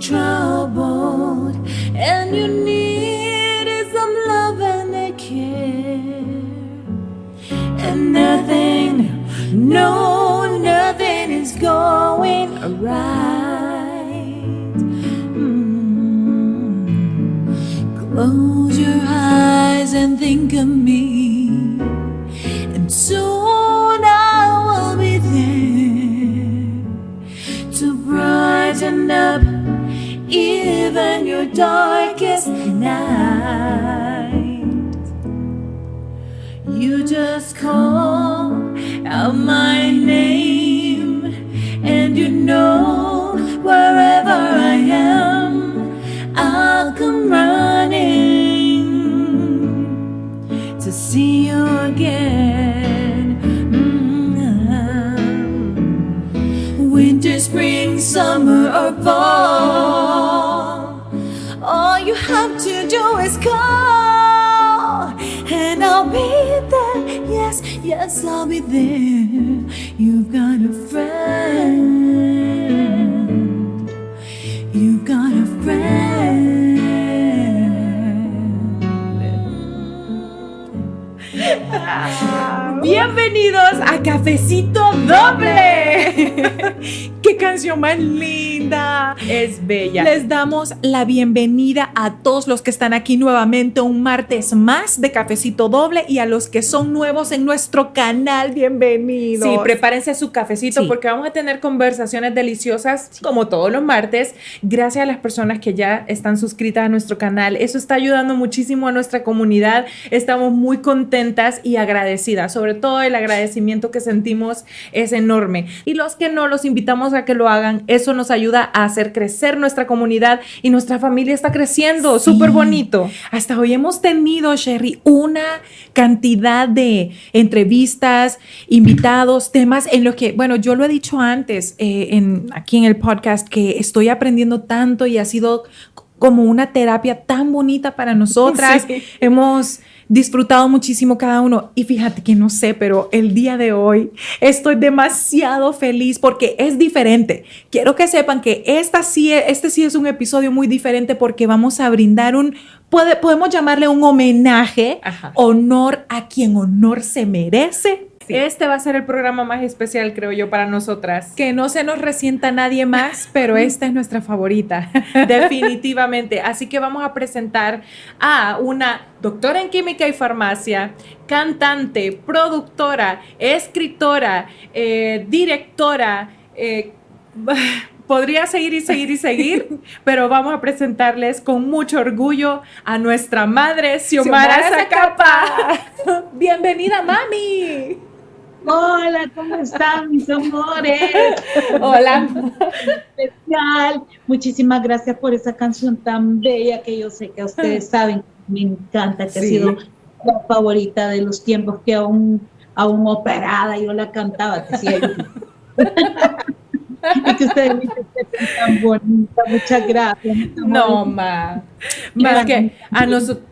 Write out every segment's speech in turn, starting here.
troubled and you need some love and a care, and nothing, no, nothing is going right. Close your eyes and think of me, and soon I will be there to brighten up even your darkest night. You just call out my name, and you know wherever I am, I'll come running to see you again. Winter, spring, summer, or fall, all you have to do is call, and I'll be there. Yes, yes, I'll be there. You've got a friend. You've got a friend. Bienvenidos a Cafecito Doble. ¡Qué canción más linda! Es bella. Les damos la bienvenida a todos los que están aquí nuevamente un martes más de Cafecito Doble, y a los que son nuevos en nuestro canal, bienvenidos. Sí, prepárense su cafecito porque vamos a tener conversaciones deliciosas como todos los martes, gracias a las personas que ya están suscritas a nuestro canal. Eso está ayudando muchísimo a nuestra comunidad. Estamos muy contentas y agradecidas. Sobre todo el agradecimiento que sentimos es enorme. Y los que no, los invitamos a que lo hagan. Eso nos ayuda a hacer crecer nuestra comunidad, y nuestra familia está creciendo. Súper bonito. Hasta hoy hemos tenido, Sherry, una cantidad de entrevistas, invitados, temas en los que, bueno, yo lo he dicho antes aquí en el podcast, que estoy aprendiendo tanto y ha sido como una terapia tan bonita para nosotras. Sí. Hemos disfrutado muchísimo cada uno, y fíjate que no sé, pero el día de hoy estoy demasiado feliz porque es diferente. Quiero que sepan que este sí es un episodio muy diferente, porque vamos a brindar podemos llamarle un homenaje, honor a quien honor se merece. Sí. Este va a ser el programa más especial, creo yo, para nosotras. Que no se nos resienta nadie más, pero esta es nuestra favorita. Definitivamente. Así que vamos a presentar a una doctora en química y farmacia, cantante, productora, escritora, directora, podría seguir y seguir, pero vamos a presentarles con mucho orgullo a nuestra madre, Xiomara Zacapa. Bienvenida, mami. Hola, ¿cómo están mis amores? Hola. Especial. Muchísimas gracias por esa canción tan bella, que yo sé que ustedes saben, me encanta, que ha sido la favorita de los tiempos, que aún operada yo la cantaba, decía yo. Y que ustedes me interpretan tan bonita, muchas gracias. No, más que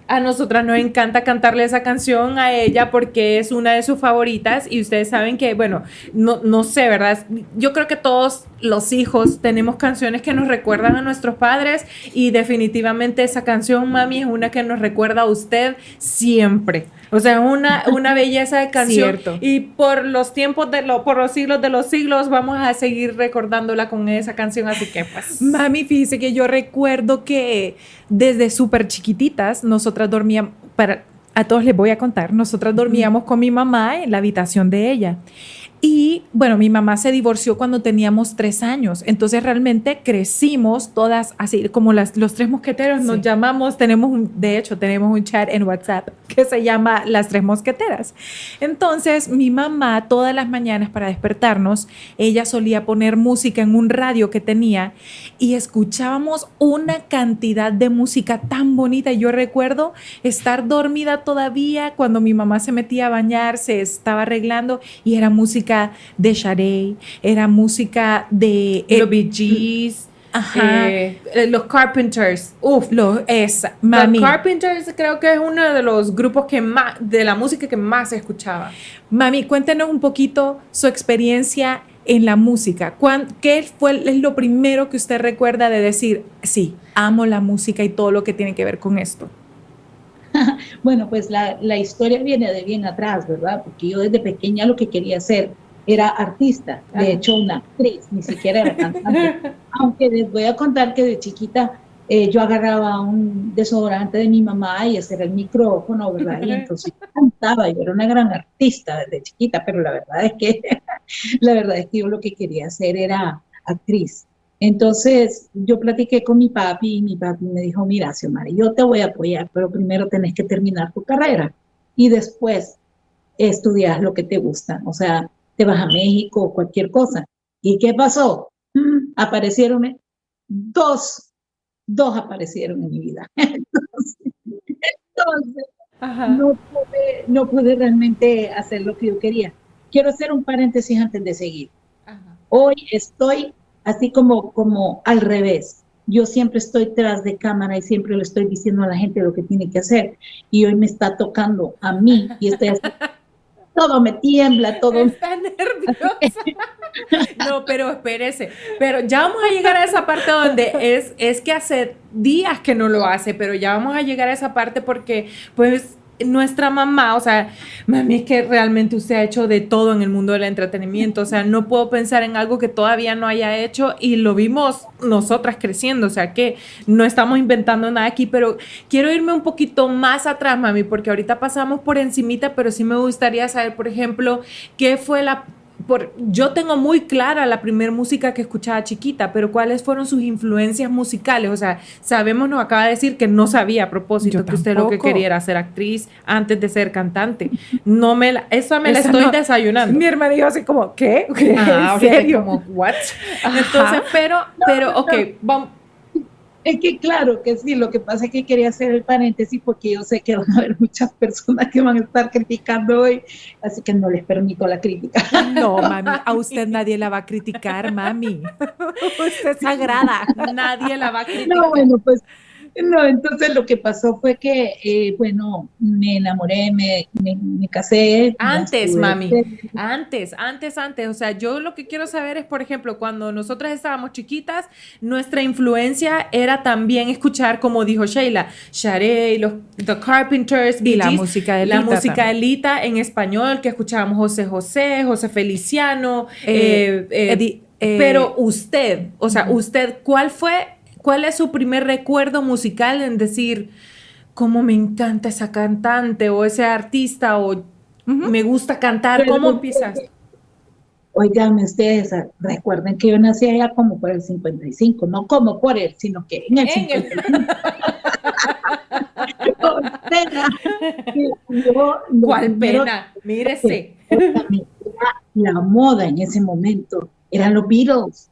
a nosotras nos encanta cantarle esa canción a ella porque es una de sus favoritas, y ustedes saben que, bueno, no sé, ¿verdad? Yo creo que todos los hijos tenemos canciones que nos recuerdan a nuestros padres, y definitivamente esa canción, mami, es una que nos recuerda a usted siempre. O sea, una belleza de canción. Cierto. Y por los tiempos por los siglos de los siglos vamos a seguir recordándola con esa canción, así que pues. Mami, fíjese que yo recuerdo que desde súper chiquititas nosotras dormíamos, a todos les voy a contar, nosotras dormíamos con mi mamá en la habitación de ella. Y bueno, mi mamá se divorció cuando teníamos 3 años, entonces realmente crecimos todas así como los 3 mosqueteros, nos llamamos, tenemos un chat en WhatsApp que se llama Las 3 Mosqueteras. Entonces mi mamá todas las mañanas, para despertarnos, ella solía poner música en un radio que tenía, y escuchábamos una cantidad de música tan bonita. Yo recuerdo estar dormida todavía cuando mi mamá se metía a bañar, se estaba arreglando, y era música de Sade, era música de los Bee Gees, los Carpenters. Mami. Los Carpenters creo que es uno de los grupos de la música que más se escuchaba. Mami, cuéntenos un poquito su experiencia en la música? ¿Qué es lo primero que usted recuerda de decir, sí, amo la música y todo lo que tiene que ver con esto? Bueno, pues la historia viene de bien atrás, ¿verdad? Porque yo desde pequeña lo que quería hacer era artista, de hecho una actriz, ni siquiera era cantante. Aunque les voy a contar que de chiquita yo agarraba un desodorante de mi mamá y ese era el micrófono, ¿verdad? Y entonces yo cantaba, yo era una gran artista desde chiquita, pero la verdad es que, la verdad es que yo lo que quería hacer era actriz. Entonces yo platiqué con mi papi y mi papi me dijo, mira, Xiomara, yo te voy a apoyar, pero primero tenés que terminar tu carrera y después estudias lo que te gusta, o sea, te vas a México o cualquier cosa. ¿Y qué pasó? Aparecieron dos, dos aparecieron en mi vida. Entonces no pude realmente hacer lo que yo quería. Quiero hacer un paréntesis antes de seguir. Hoy estoy así como al revés. Yo siempre estoy tras de cámara y siempre le estoy diciendo a la gente lo que tiene que hacer. Y hoy me está tocando a mí y estoy así, todo me tiembla, todo. Está nerviosa. No, pero espérese. Pero ya vamos a llegar a esa parte donde es que hace días que no lo hace, pero ya vamos a llegar a esa parte porque, pues, nuestra mamá, o sea, mami, es que realmente usted ha hecho de todo en el mundo del entretenimiento, o sea, no puedo pensar en algo que todavía no haya hecho y lo vimos nosotras creciendo, o sea, que no estamos inventando nada aquí, pero quiero irme un poquito más atrás, mami, porque ahorita pasamos por encimita, pero sí me gustaría saber, por ejemplo, qué fue yo tengo muy clara la primera música que escuchaba chiquita, pero ¿cuáles fueron sus influencias musicales? O sea, sabemos, nos acaba de decir que no sabía a propósito que usted lo que quería era ser actriz antes de ser cantante. Esa me la estoy desayunando. Mi hermana dijo así como, ¿qué? ¿En serio? Como, ¿what? Entonces, pero, ok, vamos. Es que claro que sí, lo que pasa es que quería hacer el paréntesis porque yo sé que van a haber muchas personas que van a estar criticando hoy, así que no les permito la crítica. No, mami, a usted nadie la va a criticar, mami. Usted es sagrada. Nadie la va a criticar. No, bueno, pues no, entonces lo que pasó fue que, bueno, me enamoré, me casé. Antes, mami, antes, o sea, yo lo que quiero saber es, por ejemplo, cuando nosotras estábamos chiquitas, nuestra influencia era también escuchar, como dijo Sheila, Sade, The Carpenters, y la música de Lita. La música de Lita en español, que escuchábamos José Feliciano, pero usted, o sea, usted, ¿cuál es su primer recuerdo musical en decir, cómo me encanta esa cantante o ese artista o me gusta cantar? ¿Cómo empiezas? Oigan, ustedes recuerden que yo nací allá como por el 55, no como por él, sino que en el 55. ¿Cuál pena? Mírese. La moda en ese momento eran los Beatles.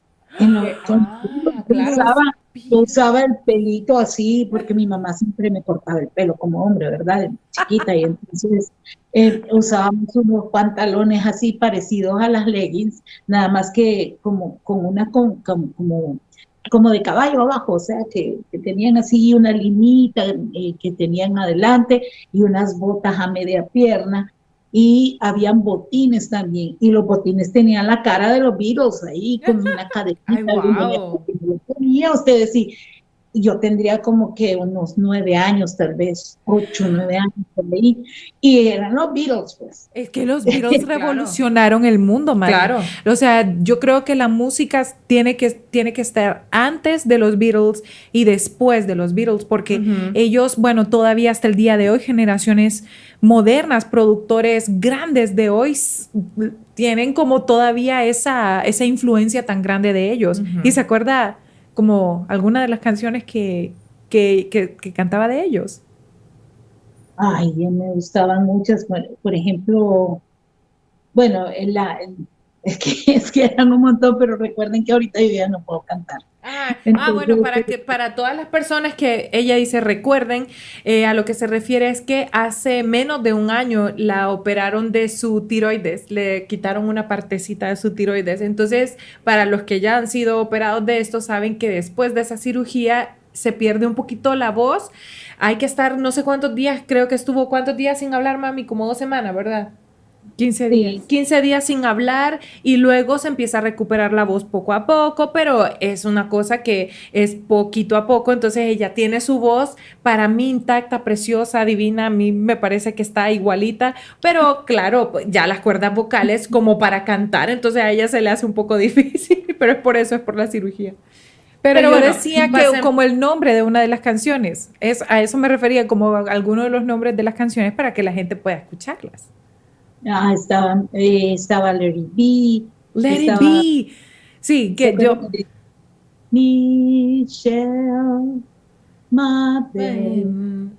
Usaba el pelito así porque mi mamá siempre me cortaba el pelo como hombre, ¿verdad? Chiquita, y entonces usábamos unos pantalones así parecidos a las leggings, nada más que como de caballo abajo, o sea, que tenían así una linita que tenían adelante y unas botas a media pierna. Y habían botines también, y los botines tenían la cara de los Beatles ahí, con una cadenita. Ay, wow. Tenía ustedes, sí, yo tendría como que unos 9 años, tal vez, 8, 9 años, por ahí, y eran los Beatles, pues. Es que los Beatles revolucionaron el mundo, Mari. Claro. O sea, yo creo que la música tiene que estar antes de los Beatles y después de los Beatles, porque ellos, bueno, todavía hasta el día de hoy, generaciones modernas, productores grandes de hoy, tienen como todavía esa influencia tan grande de ellos. Y se acuerda como alguna de las canciones que cantaba de ellos. Ay, me gustaban muchas, por ejemplo, bueno, es que eran un montón, pero recuerden que ahorita yo ya no puedo cantar. Bueno, para todas las personas que ella dice recuerden, a lo que se refiere es que hace menos de un año la operaron de su tiroides, le quitaron una partecita de su tiroides. Entonces, para los que ya han sido operados de esto, saben que después de esa cirugía se pierde un poquito la voz. Hay que estar no sé cuántos días, creo que estuvo, ¿cuántos días sin hablar, mami? Como 2 semanas, ¿verdad? 15 días. 15 días sin hablar y luego se empieza a recuperar la voz poco a poco, pero es una cosa que es poquito a poco, entonces ella tiene su voz para mí intacta, preciosa, divina, a mí me parece que está igualita, pero claro, ya las cuerdas vocales como para cantar, entonces a ella se le hace un poco difícil, pero es por eso, es por la cirugía. Pero yo bueno, decía que como el nombre de una de las canciones, a eso me refería, como alguno de los nombres de las canciones para que la gente pueda escucharlas. Estaba Let It Be. Let It Be. Sí, que yo... Michelle, my baby.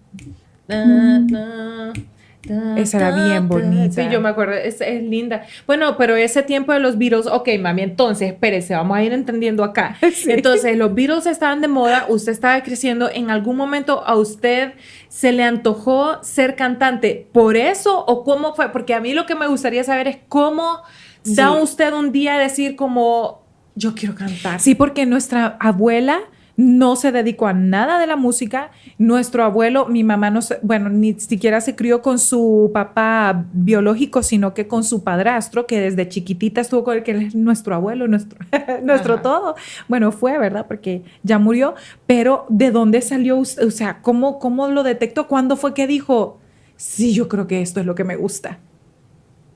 Esa era bien bonita. Sí, yo me acuerdo, es linda. Bueno, pero ese tiempo de los Beatles, ok, mami, entonces, espérese, vamos a ir entendiendo acá. Sí. Entonces, los Beatles estaban de moda, usted estaba creciendo, ¿en algún momento a usted se le antojó ser cantante por eso o cómo fue? Porque a mí lo que me gustaría saber es cómo da usted un día a decir como, yo quiero cantar. Sí, porque nuestra abuela no se dedicó a nada de la música. Nuestro abuelo, mi mamá no se, bueno, ni siquiera se crió con su papá biológico, sino que con su padrastro, que desde chiquitita estuvo con él, que es nuestro abuelo, nuestro todo. Bueno, fue, ¿verdad? Porque ya murió. Pero ¿de dónde salió usted? O sea, ¿cómo lo detectó? ¿Cuándo fue que dijo, sí, yo creo que esto es lo que me gusta?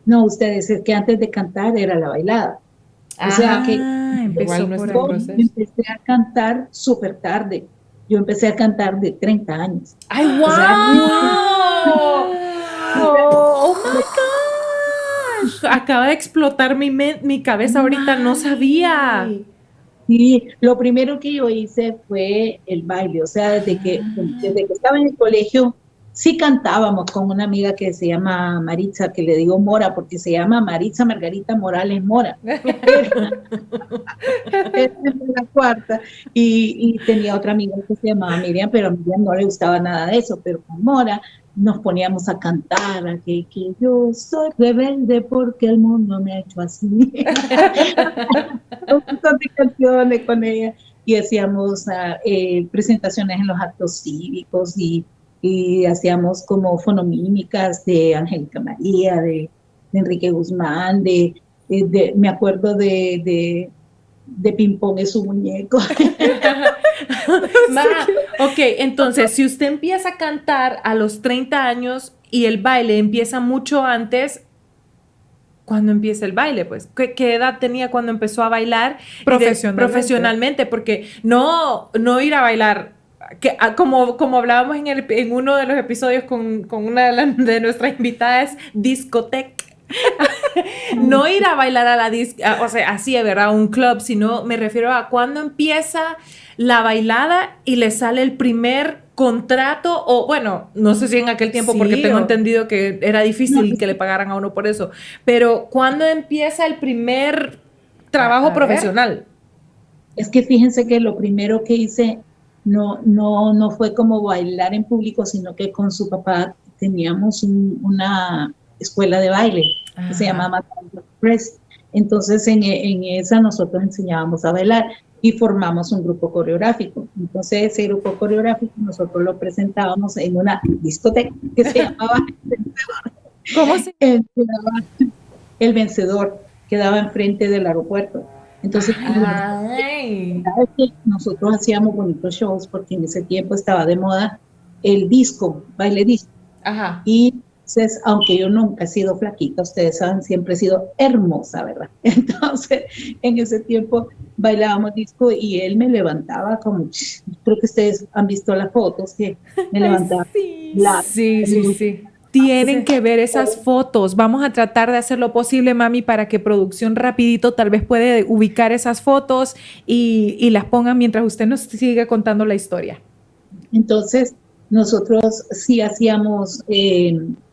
No, ustedes, es que antes de cantar era la bailada. O sea que empezó por yo ahí. empecé a cantar súper tarde. Yo empecé a cantar de 30 años. ¡Ay, wow! O sea, ¡Oh, my gosh! Acaba de explotar mi cabeza ahorita, no sabía. y lo primero que yo hice fue el baile. O sea, desde que estaba en el colegio, sí cantábamos con una amiga que se llama Maritza, que le digo Mora, porque se llama Maritza Margarita Morales Mora. Esa es la cuarta. Y tenía otra amiga que se llamaba Miriam, pero a Miriam no le gustaba nada de eso, pero con Mora nos poníamos a cantar, a que yo soy rebelde porque el mundo me ha hecho así. Un montón de canciones con ella y hacíamos presentaciones en los actos cívicos y hacíamos como fonomímicas de Angélica María, de Enrique Guzmán, me acuerdo de Ping Pong es su muñeco. Ok, entonces, si usted empieza a cantar a los 30 años y el baile empieza mucho antes, ¿cuándo empieza el baile? Pues, ¿qué edad tenía cuando empezó a bailar? Profesionalmente, porque no ir a bailar... como hablábamos en uno de los episodios con una de nuestras invitadas, discoteca. No ir a bailar a la o sea, así, ¿verdad? Un club, sino me refiero a cuando empieza la bailada y le sale el primer contrato, o bueno, no sé si en aquel tiempo, porque tengo entendido que era difícil que le pagaran a uno por eso, pero ¿cuándo empieza el primer trabajo profesional? Es que fíjense que lo primero que hice no fue como bailar en público, sino que con su papá teníamos una escuela de baile que se llamaba Press. Entonces en esa nosotros enseñábamos a bailar y formamos un grupo coreográfico. Entonces ese grupo coreográfico nosotros lo presentábamos en una discoteca que se llamaba ¿Cómo se llama? El Vencedor, quedaba enfrente del aeropuerto. Entonces, nosotros hacíamos bonitos shows porque en ese tiempo estaba de moda el disco, baile disco. Ajá. Y entonces, aunque yo nunca he sido flaquita, ustedes saben, siempre he sido hermosa, ¿verdad? Entonces, en ese tiempo bailábamos disco y él me levantaba como, creo que ustedes han visto las fotos, que me levantaba. Sí. Tienen que ver esas fotos. Vamos a tratar de hacer lo posible, mami, para que producción rapidito tal vez puede ubicar esas fotos y las pongan mientras usted nos sigue contando la historia. Entonces, nosotros sí hacíamos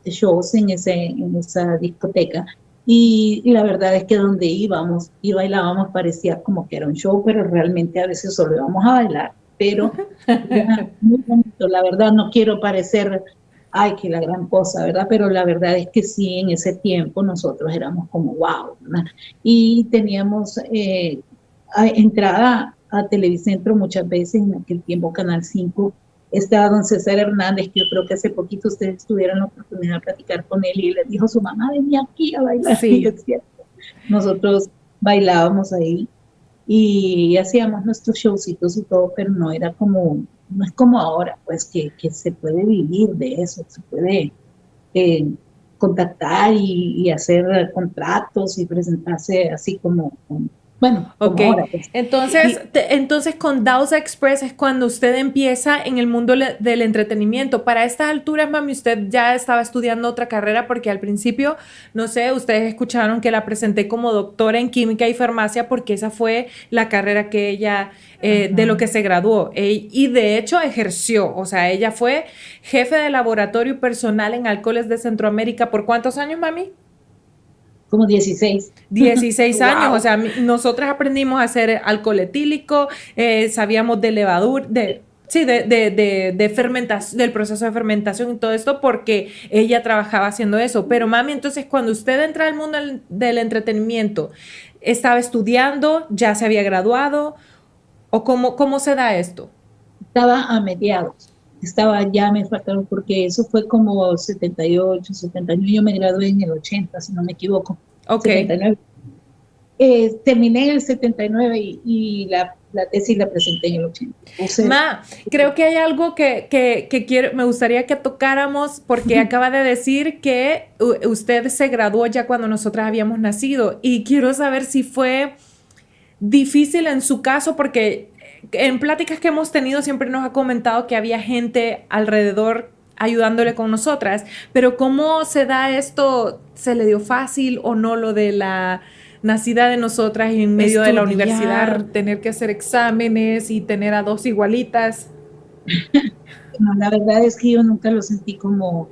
shows en esa discoteca y la verdad es que donde íbamos y bailábamos parecía como que era un show, pero realmente a veces solo íbamos a bailar. Pero era muy bonito, la verdad, no quiero parecer... ay, que la gran cosa, ¿verdad? Pero la verdad es que sí, en ese tiempo nosotros éramos como wow, ¿verdad? Y teníamos entrada a Televicentro muchas veces, en aquel tiempo Canal 5 estaba don César Hernández, que yo creo que hace poquito ustedes tuvieron la oportunidad de platicar con él y le dijo a su mamá, venía aquí a bailar. Sí. Y es cierto. Nosotros bailábamos ahí y hacíamos nuestros showcitos y todo, pero no era como, no es como ahora, pues que se puede vivir de eso, se puede contactar y hacer contratos y presentarse así como bueno, como Ok, ahora. Pues. entonces con Dausa Express es cuando usted empieza en el mundo del entretenimiento. Para estas alturas, mami, usted ya estaba estudiando otra carrera porque al principio, no sé, ustedes escucharon que la presenté como doctora en química y farmacia porque esa fue la carrera que ella, de lo que se graduó. Y de hecho ejerció, o sea, ella fue jefe de laboratorio personal en alcoholes de Centroamérica. ¿Por cuántos años, mami? Como 16. 16 años, Wow. o sea, nosotras aprendimos a hacer alcohol etílico, sabíamos de levadura, de fermentación, del proceso de fermentación y todo esto porque ella trabajaba haciendo eso. Pero mami, entonces cuando usted entra al mundo del entretenimiento, ¿estaba estudiando, ya se había graduado o cómo se da esto? Estaba a mediados. Estaba ya, me faltaron, porque eso fue como 78, 79. Yo me gradué en el 80, si no me equivoco. Ok. 79. Terminé en el 79 y la tesis la presenté en el 80. O sea, Ma, creo que hay algo que me gustaría que tocáramos porque acaba de decir que usted se graduó ya cuando nosotras habíamos nacido y quiero saber si fue difícil en su caso porque en pláticas que hemos tenido siempre nos ha comentado que había gente alrededor ayudándole con nosotras, pero ¿cómo se da esto? ¿Se le dio fácil o no lo de la nacida de nosotras en medio de la universidad, tener que hacer exámenes y tener a dos igualitas? no, la verdad es que yo nunca lo sentí como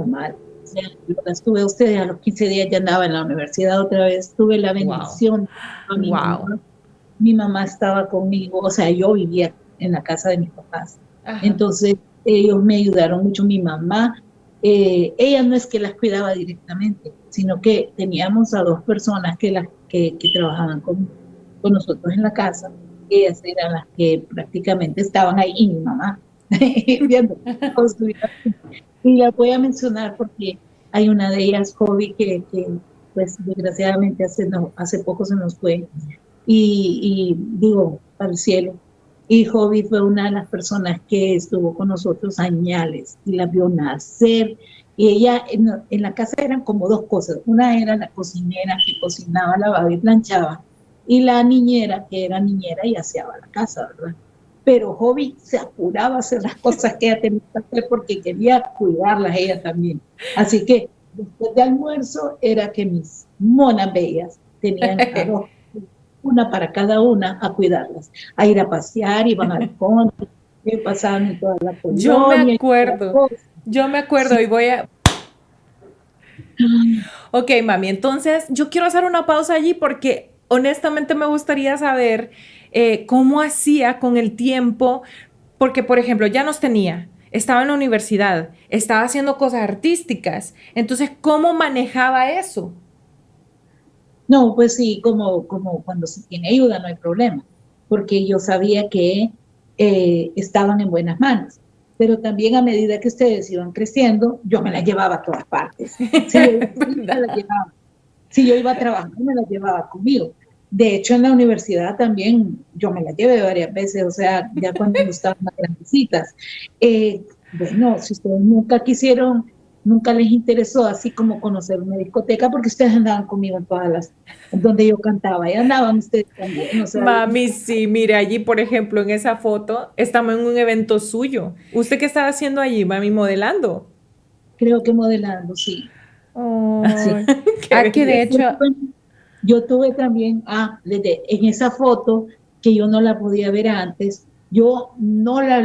mal. O sea, yo las tuve a ustedes, a los 15 días ya andaba en la universidad otra vez, tuve la bendición. Wow. Mi mamá estaba conmigo, o sea, yo vivía en la casa de mis papás. Ajá. Entonces, ellos me ayudaron mucho. Mi mamá, ella no es que las cuidaba directamente, sino que teníamos a dos personas que trabajaban con nosotros en la casa. Ellas eran las que prácticamente estaban ahí, y mi mamá, viendo. Y la voy a mencionar porque hay una de ellas, Hobby, que pues desgraciadamente hace poco se nos fue. Y digo, para el cielo. Y Hobby fue una de las personas que estuvo con nosotros añales y la vio nacer. Y ella, en la casa eran como dos cosas. Una era la cocinera que cocinaba, lavaba y planchaba. Y la niñera, que era niñera y aseaba la casa, ¿verdad? Pero Hobby se apuraba a hacer las cosas que ella tenía que hacer porque quería cuidarlas ella también. Así que después de almuerzo era que mis monas bellas tenían a dos, una para cada una, a cuidarlas, a ir a pasear, iban al conde, pasaban en toda la colonia. Yo me acuerdo sí. Y voy a... Ok, mami, entonces yo quiero hacer una pausa allí porque honestamente me gustaría saber cómo hacía con el tiempo, porque por ejemplo ya nos tenía, estaba en la universidad, estaba haciendo cosas artísticas, entonces ¿cómo manejaba eso? No, pues sí, como cuando se tiene ayuda no hay problema, porque yo sabía que estaban en buenas manos, pero también a medida que ustedes iban creciendo, yo me las llevaba a todas partes. Si yo iba a trabajar, me las llevaba conmigo. De hecho, en la universidad también yo me las llevé varias veces, o sea, ya cuando estaban más grandecitas. Bueno, si ustedes nunca les interesó así como conocer una discoteca, porque ustedes andaban conmigo en todas las, donde yo cantaba, y andaban ustedes también. O sea, mami, sí, mire, allí, por ejemplo, en esa foto, estamos en un evento suyo. ¿Usted qué estaba haciendo allí, mami, modelando? Creo que modelando, sí. Oh, sí. Que de hecho... Yo tuve también, en esa foto, que yo no la podía ver antes, yo no la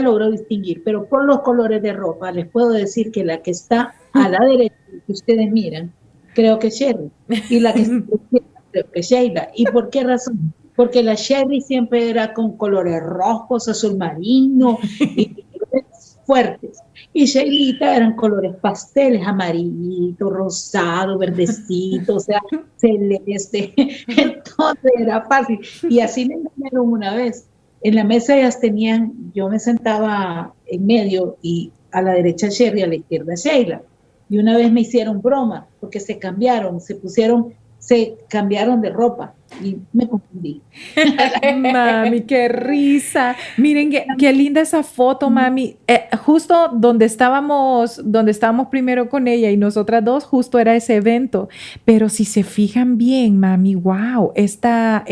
logro distinguir, pero por los colores de ropa les puedo decir que la que está a la derecha, que ustedes miran, creo que es Sherry, y la que está a la izquierda, creo que es Sheila. ¿Y por qué razón? Porque la Sherry siempre era con colores rojos, azul marino y fuertes. Y Sheilita eran colores pasteles, amarillito, rosado, verdecito, o sea, celeste. Entonces era fácil. Y así me engañaron una vez. En la mesa ellas tenían, yo me sentaba en medio y a la derecha Sherry, a la izquierda Sheila. Y una vez me hicieron broma porque se cambiaron de ropa y me confundí. Mami, qué risa. Miren qué linda esa foto, mami. Justo donde estábamos primero con ella y nosotras dos, justo era ese evento. Pero si se fijan bien, mami, wow, esta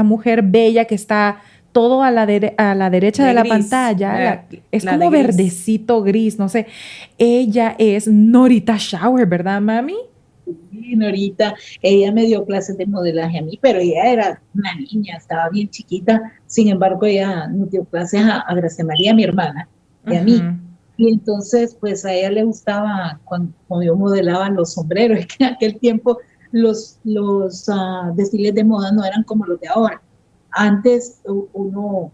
mujer bella que está todo a a la derecha de la gris, pantalla, es la como de gris. verdecito gris, no sé. Ella es Norita Shower, ¿verdad, mami? Y Norita, ella me dio clases de modelaje a mí, pero ella era una niña, estaba bien chiquita. Sin embargo, ella nos dio clases a Gracia María, mi hermana, y a mí. Ujú. Y entonces, pues a ella le gustaba cuando yo modelaba los sombreros, es que en aquel tiempo los desfiles de moda no eran como los de ahora. Antes uno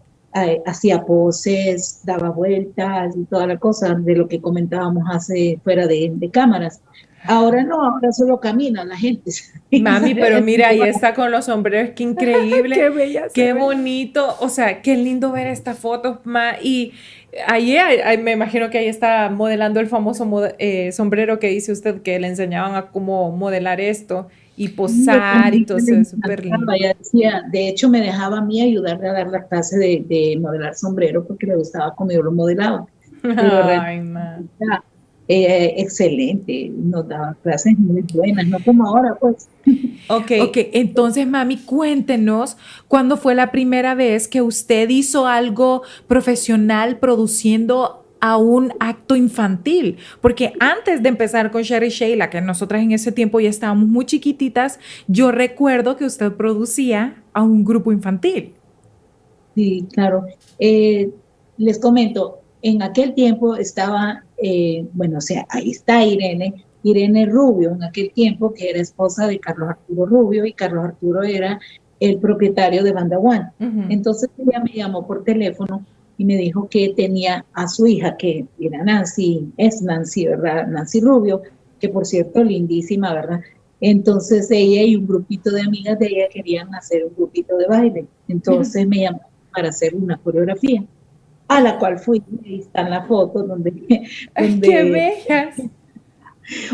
hacía poses, daba vueltas y toda la cosa de lo que comentábamos hace fuera de cámaras. Ahora no, ahora solo camina la gente. Mami, pero mira, ahí está con los sombreros, qué increíble, Qué bella se qué ve. bonito, o sea, qué lindo ver estas fotos, y ahí me imagino que ahí está modelando el famoso sombrero que dice usted que le enseñaban a cómo modelar esto y posar y todo eso, es súper lindo. Ella decía, de hecho me dejaba a mí ayudarle a dar la clase de modelar sombrero porque le gustaba cómo yo lo modelaba. Pero Ay, ma. excelente, nos daba clases muy buenas, no como ahora, pues. Ok, Ok, entonces, mami, cuéntenos cuándo fue la primera vez que usted hizo algo profesional produciendo a un acto infantil, porque antes de empezar con Sherry Sheila, que nosotras en ese tiempo ya estábamos muy chiquititas, yo recuerdo que usted producía a un grupo infantil. Sí, claro. Les comento, en aquel tiempo estaba, bueno, o sea, ahí está Irene Rubio, en aquel tiempo, que era esposa de Carlos Arturo Rubio, y Carlos Arturo era el propietario de Banda One. Ujú. Entonces ella me llamó por teléfono y me dijo que tenía a su hija, que era Nancy, es Nancy, ¿verdad? Nancy Rubio, que por cierto, lindísima, ¿verdad? Entonces ella y un grupito de amigas de ella querían hacer un grupito de baile. Entonces me llamó para hacer una coreografía, a la cual fui. Ahí están las fotos donde, ay, qué donde bellas.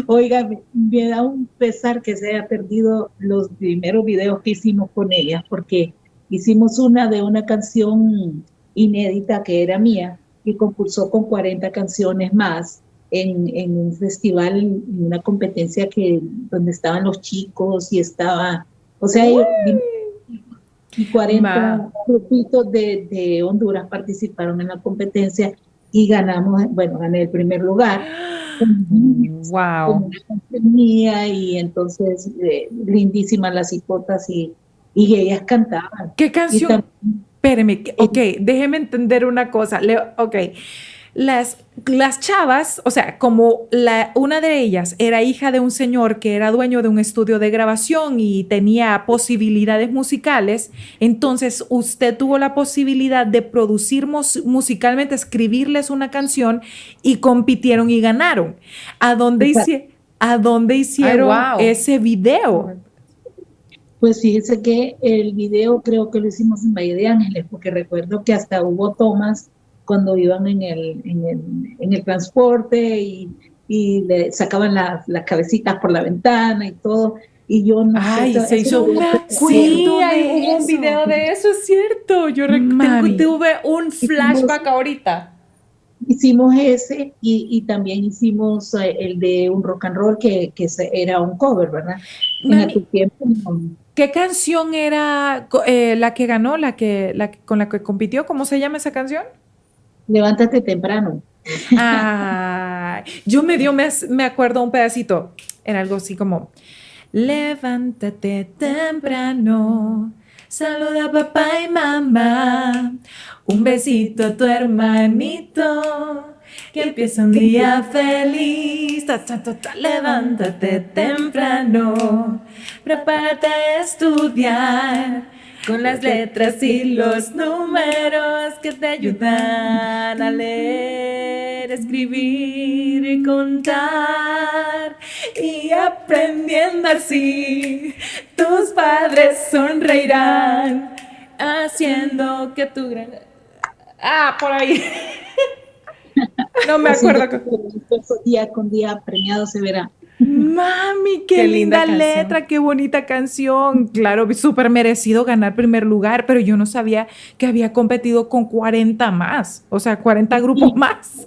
oiga, me da un pesar que se haya perdido los primeros videos que hicimos con ella, porque hicimos una de una canción inédita que era mía y concursó con 40 canciones más en un festival, en una competencia donde estaban los chicos y estaba, o sea, y 40 Ma. grupitos de Honduras participaron en la competencia y ganamos, bueno, gané el primer lugar con Wow. una canción mía, y entonces lindísimas las hipotas y ellas cantaban. ¿Qué Y canción? también, Espéreme, ok, déjeme entender una cosa. Ok, las chavas, o sea, como una de ellas era hija de un señor que era dueño de un estudio de grabación y tenía posibilidades musicales, entonces usted tuvo la posibilidad de producir musicalmente, escribirles una canción y compitieron y ganaron. ¿A dónde, a dónde hicieron wow. ese video? pues fíjese que el video creo que lo hicimos en Valle de Ángeles, porque recuerdo que hasta hubo tomas cuando iban en el transporte y le sacaban las cabecitas por la ventana y todo. Y yo no Ay, sé, se ese hizo video una fue- Sí, acuerdo ahí de hubo un eso. video de eso, es cierto. Yo Mami. tuve un flashback ahorita. hicimos ese y también hicimos el de un rock and roll era un cover, ¿verdad? En Mami, aquel tiempo no. ¿qué canción era la que ganó, con la que compitió? ¿Cómo se llama esa canción? Levántate temprano. Ah, me acuerdo un pedacito. Era algo así como, levántate temprano, saluda a papá y mamá, un besito a tu hermanito, que empieza un día feliz. Ta, ta, ta, ta. Levántate temprano, prepárate a estudiar con las letras y los números que te ayudan a leer, escribir y contar. Y aprendiendo así, tus padres sonreirán, haciendo que tu gran... Ah, por ahí. No me Haciendo acuerdo. esfuerzo día con día premiado se verá. Mami, qué Qué linda linda canción. letra, qué bonita canción. Claro, súper merecido ganar primer lugar, pero yo no sabía que había competido con 40 más, o sea, 40 grupos más.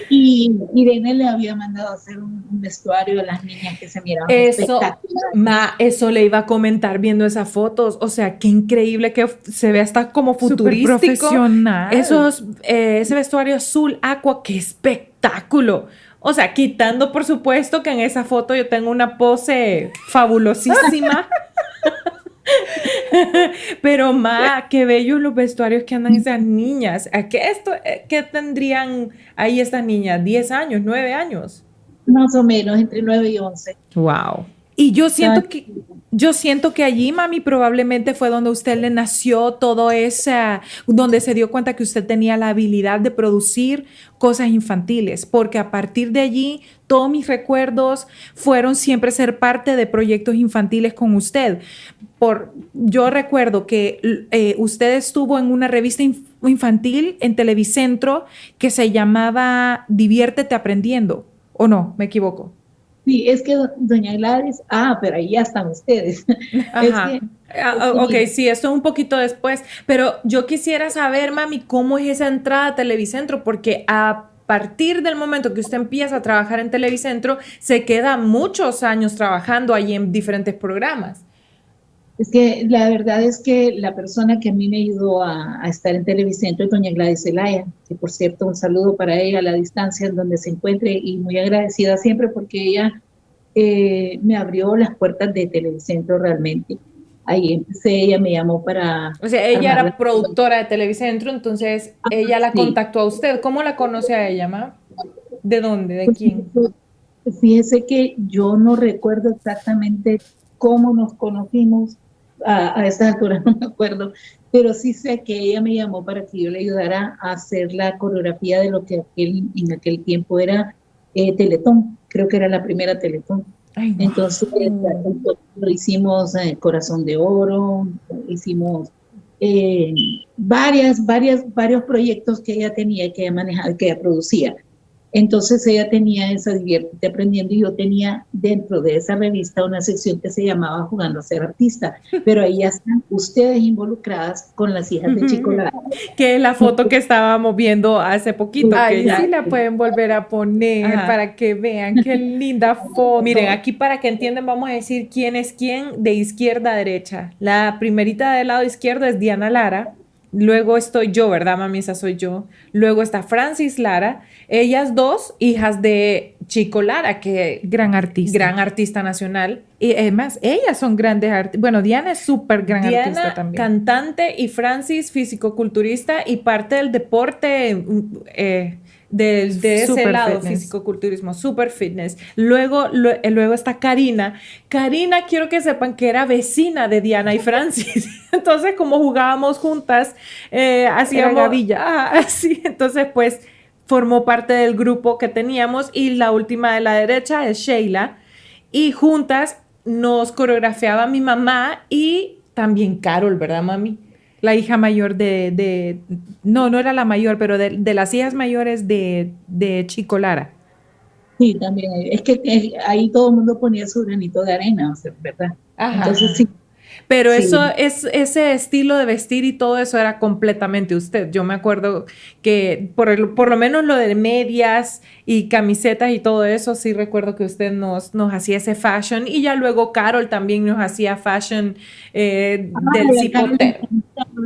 Y Irene le había mandado a hacer un vestuario a las niñas que se miraban Eso, espectaculares. eso le iba a comentar viendo esas fotos. O sea, qué increíble que se ve hasta como Súper futurístico. profesional. Ese vestuario azul aqua, qué espectáculo. O sea, quitando por supuesto que en esa foto yo tengo una pose fabulosísima. Pero qué bellos los vestuarios que andan esas niñas. ¿Qué tendrían ahí estas niñas? ¿10 años? ¿9 años? Más o menos, entre 9 y 11. Wow. Y Estaban- yo siento que allí, mami, probablemente fue donde usted le nació todo esa, donde se dio cuenta que usted tenía la habilidad de producir cosas infantiles, porque a partir de allí todos mis recuerdos fueron siempre ser parte de proyectos infantiles con usted. Yo recuerdo que usted estuvo en una revista infantil en Televicentro que se llamaba Diviértete Aprendiendo, ¿o no? ¿Me equivoco? Sí, es que doña Gladys, pero ahí ya están ustedes. Es Ajá. que, Ok, sí, sí, esto es un poquito después, pero yo quisiera saber, mami, cómo es esa entrada a Televicentro, porque a partir del momento que usted empieza a trabajar en Televicentro, se queda muchos años trabajando ahí en diferentes programas. es que la verdad es que la persona que a mí me ayudó a estar en Televicentro es doña Gladys Zelaya, que por cierto un saludo para ella a la distancia en donde se encuentre y muy agradecida siempre porque ella me abrió las puertas de Televicentro realmente. Ahí empecé, ella me llamó para O sea, ella armar era productora de Televicentro, entonces ella la sí. contactó a usted. ¿Cómo la conoce a ella, ma? ¿De dónde? ¿De quién? Fíjese que yo no recuerdo exactamente cómo nos conocimos, a estas alturas no me acuerdo, pero sí sé que ella me llamó para que yo le ayudara a hacer la coreografía de lo que en aquel tiempo era Teletón, creo que era la primera Teletón. Ay, no. Entonces lo hicimos Corazón de Oro, hicimos varios proyectos que ella tenía, que ella manejaba, que ella producía. Entonces ella tenía esa Diviértete Aprendiendo y yo tenía dentro de esa revista una sección que se llamaba Jugando a ser artista, pero ahí ya están ustedes involucradas con las hijas de Chico Lara. Que es la foto que estábamos viendo hace poquito. Que Ay, ya... sí la pueden volver a poner Ajá. para que vean qué linda foto. Miren, aquí para que entiendan vamos a decir quién es quién de izquierda a derecha. La primerita del lado izquierdo es Diana Lara. Luego estoy yo, ¿verdad, mami? Esa soy yo. Luego está Francis Lara. Ellas dos, hijas de Chico Lara, que Gran artista. gran artista nacional. Y además, ellas son grandes artistas. Bueno, Diana es súper gran artista Diana, también. cantante, y Francis, fisicoculturista y parte del deporte de ese Super lado, fitness. fisicoculturismo, super fitness. Luego está Karina. Karina, quiero que sepan que era vecina de Diana y Francis. Entonces, como jugábamos juntas, hacíamos... Era gavilla. Ah, sí, entonces, pues, formó parte del grupo que teníamos y la última de la derecha es Sheila. Y juntas nos coreografiaba mi mamá y también Carol, ¿verdad, mami? La hija mayor no era la mayor, pero de las hijas mayores de Chico Lara. Sí, también. Es que ahí todo el mundo ponía su granito de arena, o sea, ¿verdad? Ajá. Entonces sí. Pero Sí. ese estilo de vestir y todo eso era completamente usted. Yo me acuerdo que por lo menos lo de medias y camisetas y todo eso, sí recuerdo que usted nos hacía ese fashion y ya luego Carol también nos hacía fashion del cipotero.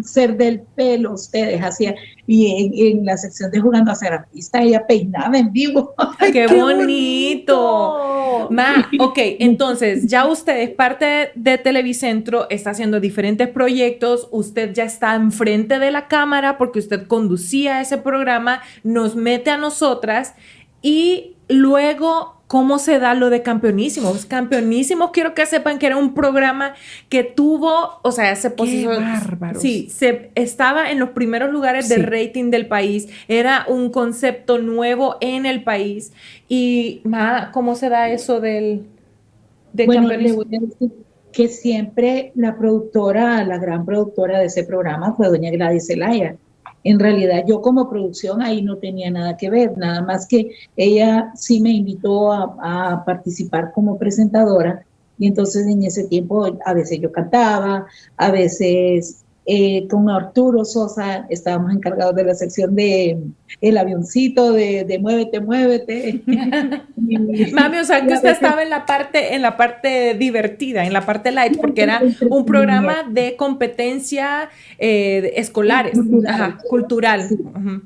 Ser del pelo, ustedes hacían, y en la sección de Jugando a ser artista, ella peinaba en vivo. ¡Ay, qué bonito! Ma, ok, entonces ya usted es parte de Televicentro, está haciendo diferentes proyectos, usted ya está enfrente de la cámara porque usted conducía ese programa, nos mete a nosotras y luego, ¿cómo se da lo de Campeonísimos? Campeonísimos, quiero que sepan que era un programa que tuvo, o sea, se posicionó. bárbaros! Sí, estaba en los primeros lugares de Sí. rating del país. Era un concepto nuevo en el país. Y, ma, ¿cómo se da eso de Bueno, le Campeonísimos? voy a decir que siempre la gran productora de ese programa fue doña Gladys Zelaya. en realidad yo como producción ahí no tenía nada que ver, nada más que ella sí me invitó a participar como presentadora y entonces en ese tiempo a veces yo cantaba, a veces con Arturo Sosa estábamos encargados de la sección de el avioncito de Muévete, Muévete. Mami, o sea Y que a usted veces estaba en la parte divertida, en la parte light, porque era un programa de competencia escolares, cultural. ajá, cultural, Sí, ujú,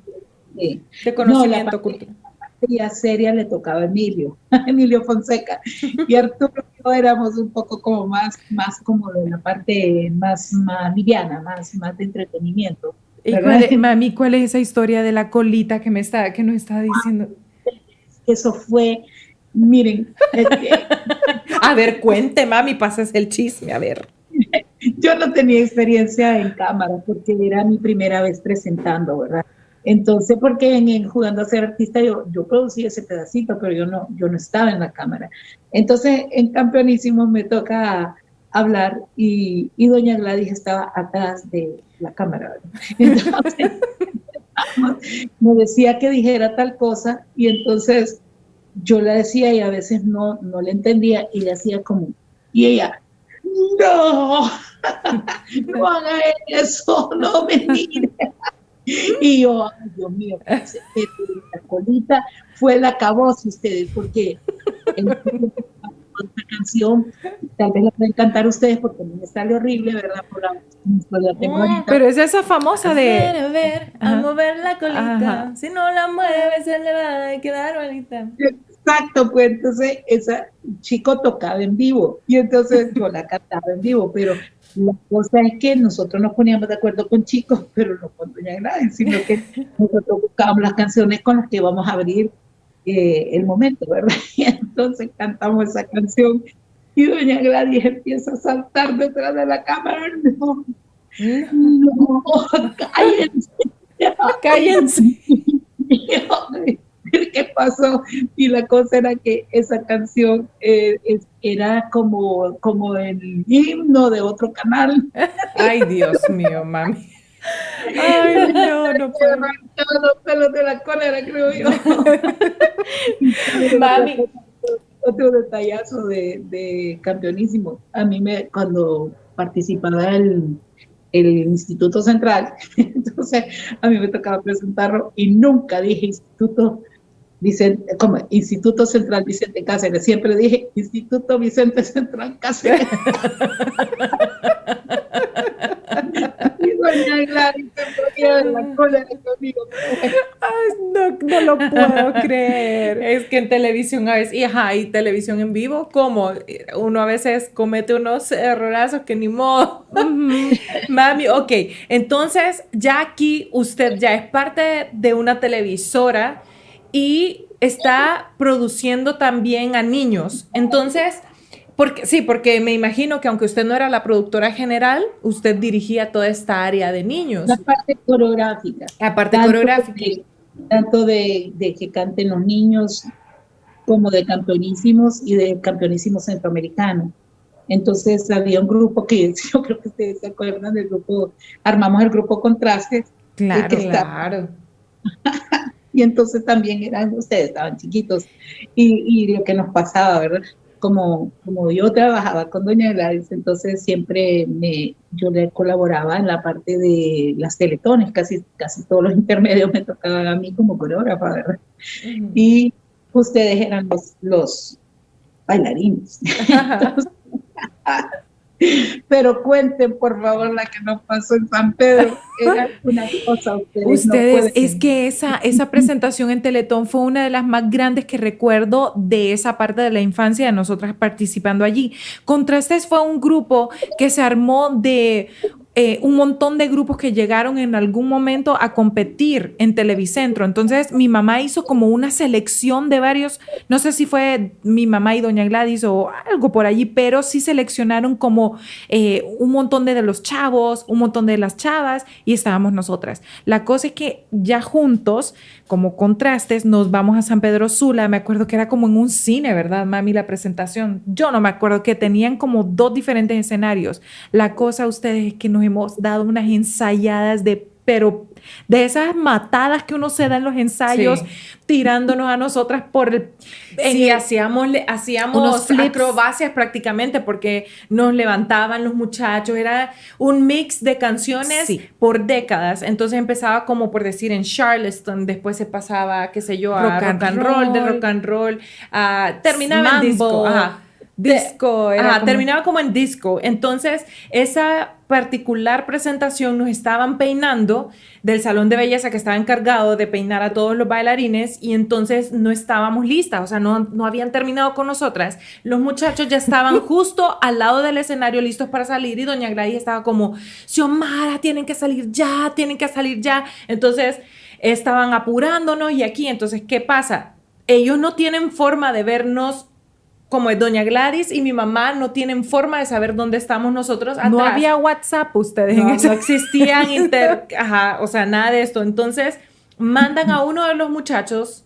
sí. de No, la conocimiento parte cultural. seria le tocaba a Emilio, Emilio Fonseca. Y Arturo y yo éramos un poco como más como de la parte más liviana, más de entretenimiento, ¿Y ¿verdad? mami, cuál es esa historia de la colita que nos está diciendo? Eso fue, miren, A ver, cuente, mami, pasas el chisme, a ver. yo no tenía experiencia en cámara porque era mi primera vez presentando, ¿verdad? Entonces, porque Jugando a Ser Artista yo producí ese pedacito, pero yo no estaba en la cámara. Entonces, en Campeonísimo me toca hablar y doña Gladys estaba atrás de la cámara, ¿verdad? Entonces, me decía que dijera tal cosa y entonces yo le decía y a veces no le entendía y le hacía como, y ella, no, no haga eso, no me mire. Y yo, ay, Dios mío, la colita fue el acabose ustedes, porque esta canción tal vez la pueden cantar ustedes porque a mí me sale horrible, ¿verdad? Por la tengo ahorita. Pero es esa famosa A ver, a Ajá. mover la colita. Ajá. Si no la mueves, se le va a quedar bonita. Exacto, pues entonces esa chico tocaba en vivo y entonces yo la cantaba en vivo, pero la cosa es que nosotros nos poníamos de acuerdo con chicos, pero no con doña Gladys, sino que nosotros buscábamos las canciones con las que íbamos a abrir el momento, ¿verdad? Y entonces cantamos esa canción y doña Gladys empieza a saltar detrás de la cámara. No, no, cállense. Cállense. ¿Qué pasó? Y la cosa era que esa canción era como el himno de otro canal. Ay, Dios mío, mami. Ay, no, no puedo. Todos los pelos de la cólera, creo yo. Mami. Otro detallazo de Campeonísimo. A mí cuando participaba el Instituto Central, entonces a mí me tocaba presentarlo y nunca dije Instituto Central Vicente Cáceres, siempre dije Instituto Vicente Central Cáceres. Y doña Gladys se ponía de la cólera conmigo. Ay, no lo puedo creer. Es que en televisión a veces, y televisión en vivo, ¿cómo? Uno a veces comete unos errorazos que ni modo. Mami, ok. Entonces, ya aquí usted ya es parte de una televisora y está produciendo también a niños. Entonces, porque me imagino que aunque usted no era la productora general, usted dirigía toda esta área de niños. La parte coreográfica. La parte coreográfica. Tanto de que canten los niños como de campeonísimos y de campeonísimos centroamericanos. Entonces había un grupo que yo creo que ustedes se acuerdan del grupo, armamos el grupo Contrastes. Claro. Y entonces también ustedes estaban chiquitos y lo que nos pasaba, ¿verdad? Como yo trabajaba con doña Gladys, entonces siempre yo le colaboraba en la parte de las teletones, casi todos los intermedios me tocaban a mí como coreógrafa, ¿verdad? Uh-huh. Y ustedes eran los bailarines. Entonces, pero cuenten, por favor, la que nos pasó en San Pedro. Era una cosa, ustedes no pueden. Es que esa presentación en Teletón fue una de las más grandes que recuerdo de esa parte de la infancia de nosotras participando allí. Contrastes fue un grupo que se armó de un montón de grupos que llegaron en algún momento a competir en Televicentro. Entonces mi mamá hizo como una selección de varios, no sé si fue mi mamá y doña Gladys o algo por allí, pero sí seleccionaron como un montón de los chavos, un montón de las chavas y estábamos nosotras. La cosa es que ya juntos, como Contrastes, nos vamos a San Pedro Sula. Me acuerdo que era como en un cine, ¿verdad, mami? La presentación. Yo no me acuerdo, que tenían como 2 diferentes escenarios. La cosa, ustedes, es que nos hemos dado unas ensayadas de pero de esas matadas que uno se da en los ensayos, Sí. tirándonos a nosotras por el... Sí, unos hacíamos flips. acrobacias prácticamente porque nos levantaban los muchachos. Era un mix de canciones Sí. por décadas. Entonces empezaba como por decir en Charleston, después se pasaba, qué sé yo, a Rock and rock and roll, de roll. rock and roll, terminaba en disco. Mambo, Ajá. disco, era como- Terminaba como en disco. Entonces, esa particular presentación nos estaban peinando del salón de belleza que estaba encargado de peinar a todos los bailarines y entonces no estábamos listas, o sea, no habían terminado con nosotras. Los muchachos ya estaban justo al lado del escenario listos para salir y doña Gladys estaba como, Xiomara, tienen que salir ya, tienen que salir ya. Entonces, estaban apurándonos y aquí, entonces, ¿qué pasa? Ellos no tienen forma de vernos como es doña Gladys y mi mamá no tienen forma de saber dónde estamos nosotros atrás. No había WhatsApp ustedes en No, ese... no existían o sea, nada de esto. Entonces, mandan a uno de los muchachos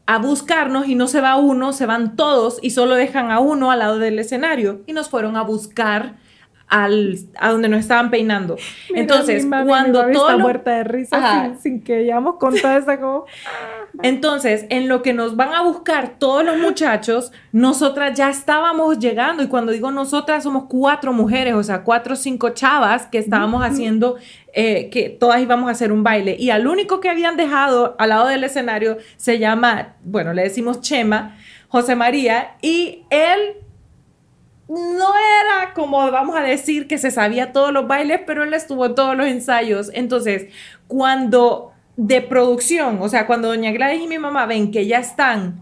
a buscarnos y no se va uno, se van todos y solo dejan a uno al lado del escenario y nos fueron a buscar a donde nos estaban peinando. Mira, Entonces, mi mami cuando está todos los- muerta de risa Ajá. sin que hayamos contado esa como... Entonces, en lo que nos van a buscar todos los muchachos, nosotras ya estábamos llegando, y cuando digo nosotras, somos 4 mujeres, o sea, 4 o 5 chavas que estábamos haciendo, que todas íbamos a hacer un baile, y al único que habían dejado al lado del escenario se llama, bueno, le decimos Chema, José María, y él no era como vamos a decir que se sabía todos los bailes, pero él estuvo en todos los ensayos. Entonces, cuando de producción, o sea, cuando doña Gladys y mi mamá ven que ya están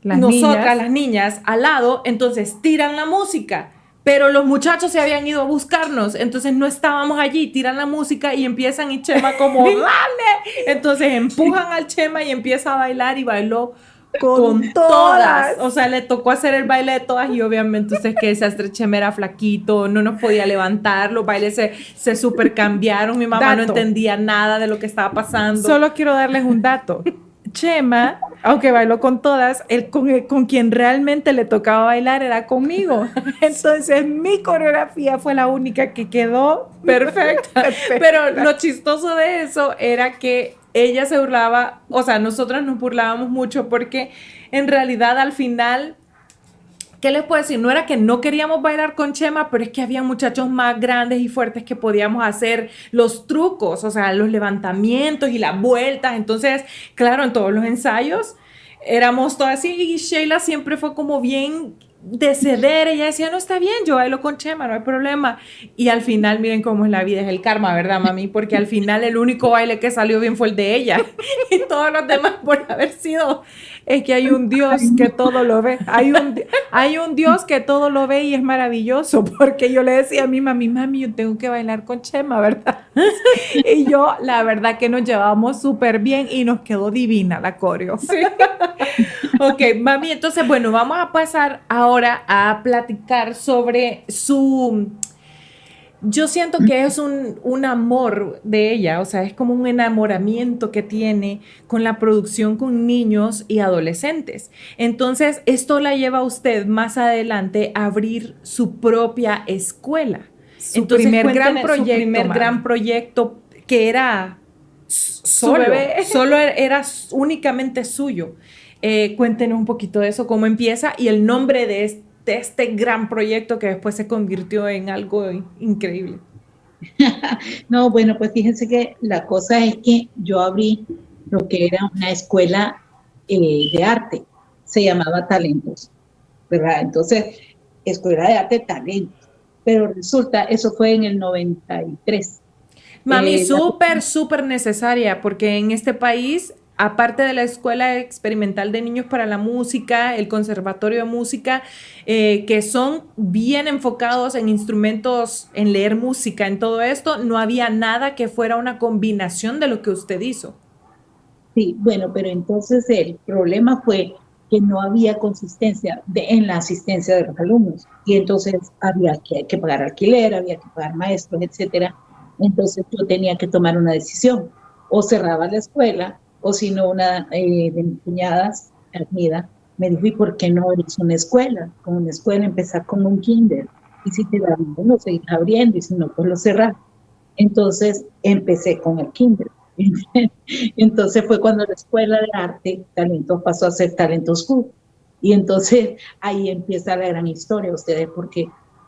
Las nosotras, niñas. las niñas, al lado, entonces tiran la música. Pero los muchachos se habían ido a buscarnos, entonces no estábamos allí, tiran la música y empiezan y Chema como, ¡dale! Entonces empujan al Chema y empieza a bailar y bailó con todas. O sea, le tocó hacer el baile de todas y obviamente ustedes que desastre, Chema era flaquito, no nos podía levantar, los bailes se super cambiaron, mi mamá no Dato. entendía nada de lo que estaba pasando. Solo quiero darles un dato. Chema, aunque bailó con todas, con quien realmente le tocaba bailar era conmigo. Entonces mi coreografía fue la única que quedó Perfecta. Pero lo chistoso de eso era que ella se burlaba, o sea, nosotros nos burlábamos mucho porque en realidad al final, ¿qué les puedo decir? No era que no queríamos bailar con Chema, pero es que había muchachos más grandes y fuertes que podíamos hacer los trucos, o sea, los levantamientos y las vueltas. Entonces, claro, en todos los ensayos éramos todas así y Sheila siempre fue como bien de ceder. Ella decía, no, está bien, yo bailo con Chema, no hay problema. Y al final, miren cómo es la vida, es el karma, ¿verdad, mami? Porque al final el único baile que salió bien fue el de ella y todos los demás por haber sido... Es que hay un Dios que todo lo ve. Hay un Dios que todo lo ve y es maravilloso. Porque yo le decía a mi mami, yo tengo que bailar con Chema, ¿verdad? Y yo, la verdad que nos llevamos súper bien y nos quedó divina la coreo. Sí. Ok, mami, entonces, bueno, vamos a pasar ahora a platicar sobre su... Yo siento que es un amor de ella, o sea, es como un enamoramiento que tiene con la producción con niños y adolescentes. Entonces, esto la lleva a usted más adelante a abrir su propia escuela. Su primer gran cuéntenos proyecto, su primer mami. gran proyecto que era solo, bebé. solo era únicamente suyo. Cuéntenos un poquito de eso, cómo empieza y el nombre de este gran proyecto que después se convirtió en algo increíble. No, bueno, pues fíjense que la cosa es que yo abrí lo que era una escuela de arte, se llamaba Talentos, ¿verdad? Entonces, escuela de arte Talentos, pero resulta, eso fue en el 93. Mami, súper necesaria, porque en este país, aparte de la Escuela Experimental de Niños para la Música, el Conservatorio de Música, que son bien enfocados en instrumentos, en leer música, en todo esto, no había nada que fuera una combinación de lo que usted hizo. Sí, bueno, pero entonces el problema fue que no había consistencia en la asistencia de los alumnos y entonces había que pagar alquiler, había que pagar maestros, etcétera. Entonces yo tenía que tomar una decisión, o cerraba la escuela, o si no, una de mis cuñadas, Armida, me dijo, ¿y por qué no abres una escuela? Con una escuela empezar como un kinder, y si te da bien, lo seguís abriendo, y si no, pues lo cerrás. Entonces empecé con el kinder. Entonces fue cuando la escuela de arte, talentos, pasó a ser Talentos School. Y entonces ahí empieza la gran historia, ustedes, porque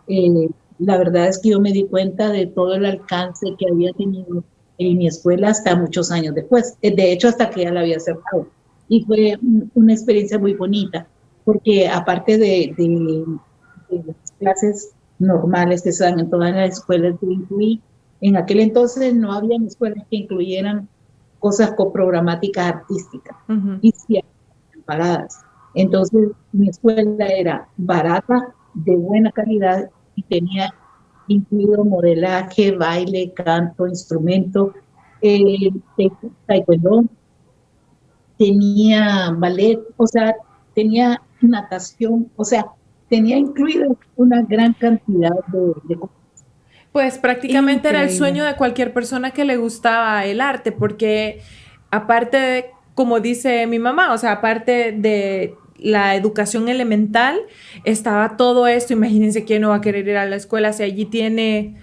eh, la verdad es que yo me di cuenta de todo el alcance que había tenido en mi escuela hasta muchos años después. De hecho, hasta que ya la había cerrado. Y fue una experiencia muy bonita, porque aparte de las clases normales que se dan en todas las escuelas, yo incluí, en aquel entonces no había escuelas que incluyeran cosas coprogramáticas artísticas, Ujú. y sí eran pagadas. Entonces mi escuela era barata, de buena calidad, y tenía incluido modelaje, baile, canto, instrumento, eh, taekwondo, tenía ballet, o sea, tenía natación, o sea, tenía incluido una gran cantidad de cosas. Pues prácticamente era el Increíble. sueño de cualquier persona que le gustaba el arte, porque aparte de, como dice mi mamá, o sea, aparte de la educación elemental, estaba todo esto. Imagínense quién no va a querer ir a la escuela si allí tiene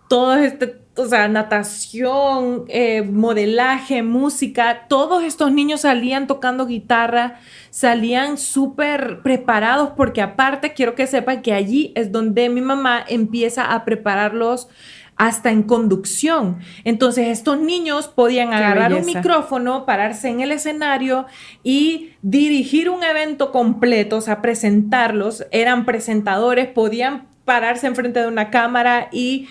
todo este, o sea, natación, modelaje, música. Todos estos niños salían tocando guitarra, salían súper preparados, porque aparte quiero que sepan que allí es donde mi mamá empieza a prepararlos hasta en conducción. Entonces estos niños podían Qué agarrar un belleza. micrófono, pararse en el escenario y dirigir un evento completo, o sea, presentarlos. Eran presentadores, podían pararse enfrente de una cámara y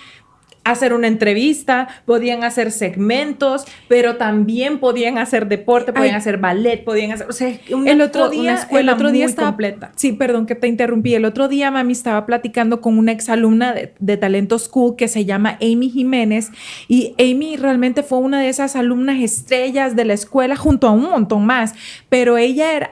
hacer una entrevista, podían hacer segmentos, pero también podían hacer deporte, podían Ay, hacer ballet, podían hacer, o sea, el otro una día, escuela muy estaba, completa. sí, perdón que te interrumpí. El otro día, mami, estaba platicando con una exalumna de Talento School que se llama Amy Jiménez, y Amy realmente fue una de esas alumnas estrellas de la escuela junto a un montón más, pero ella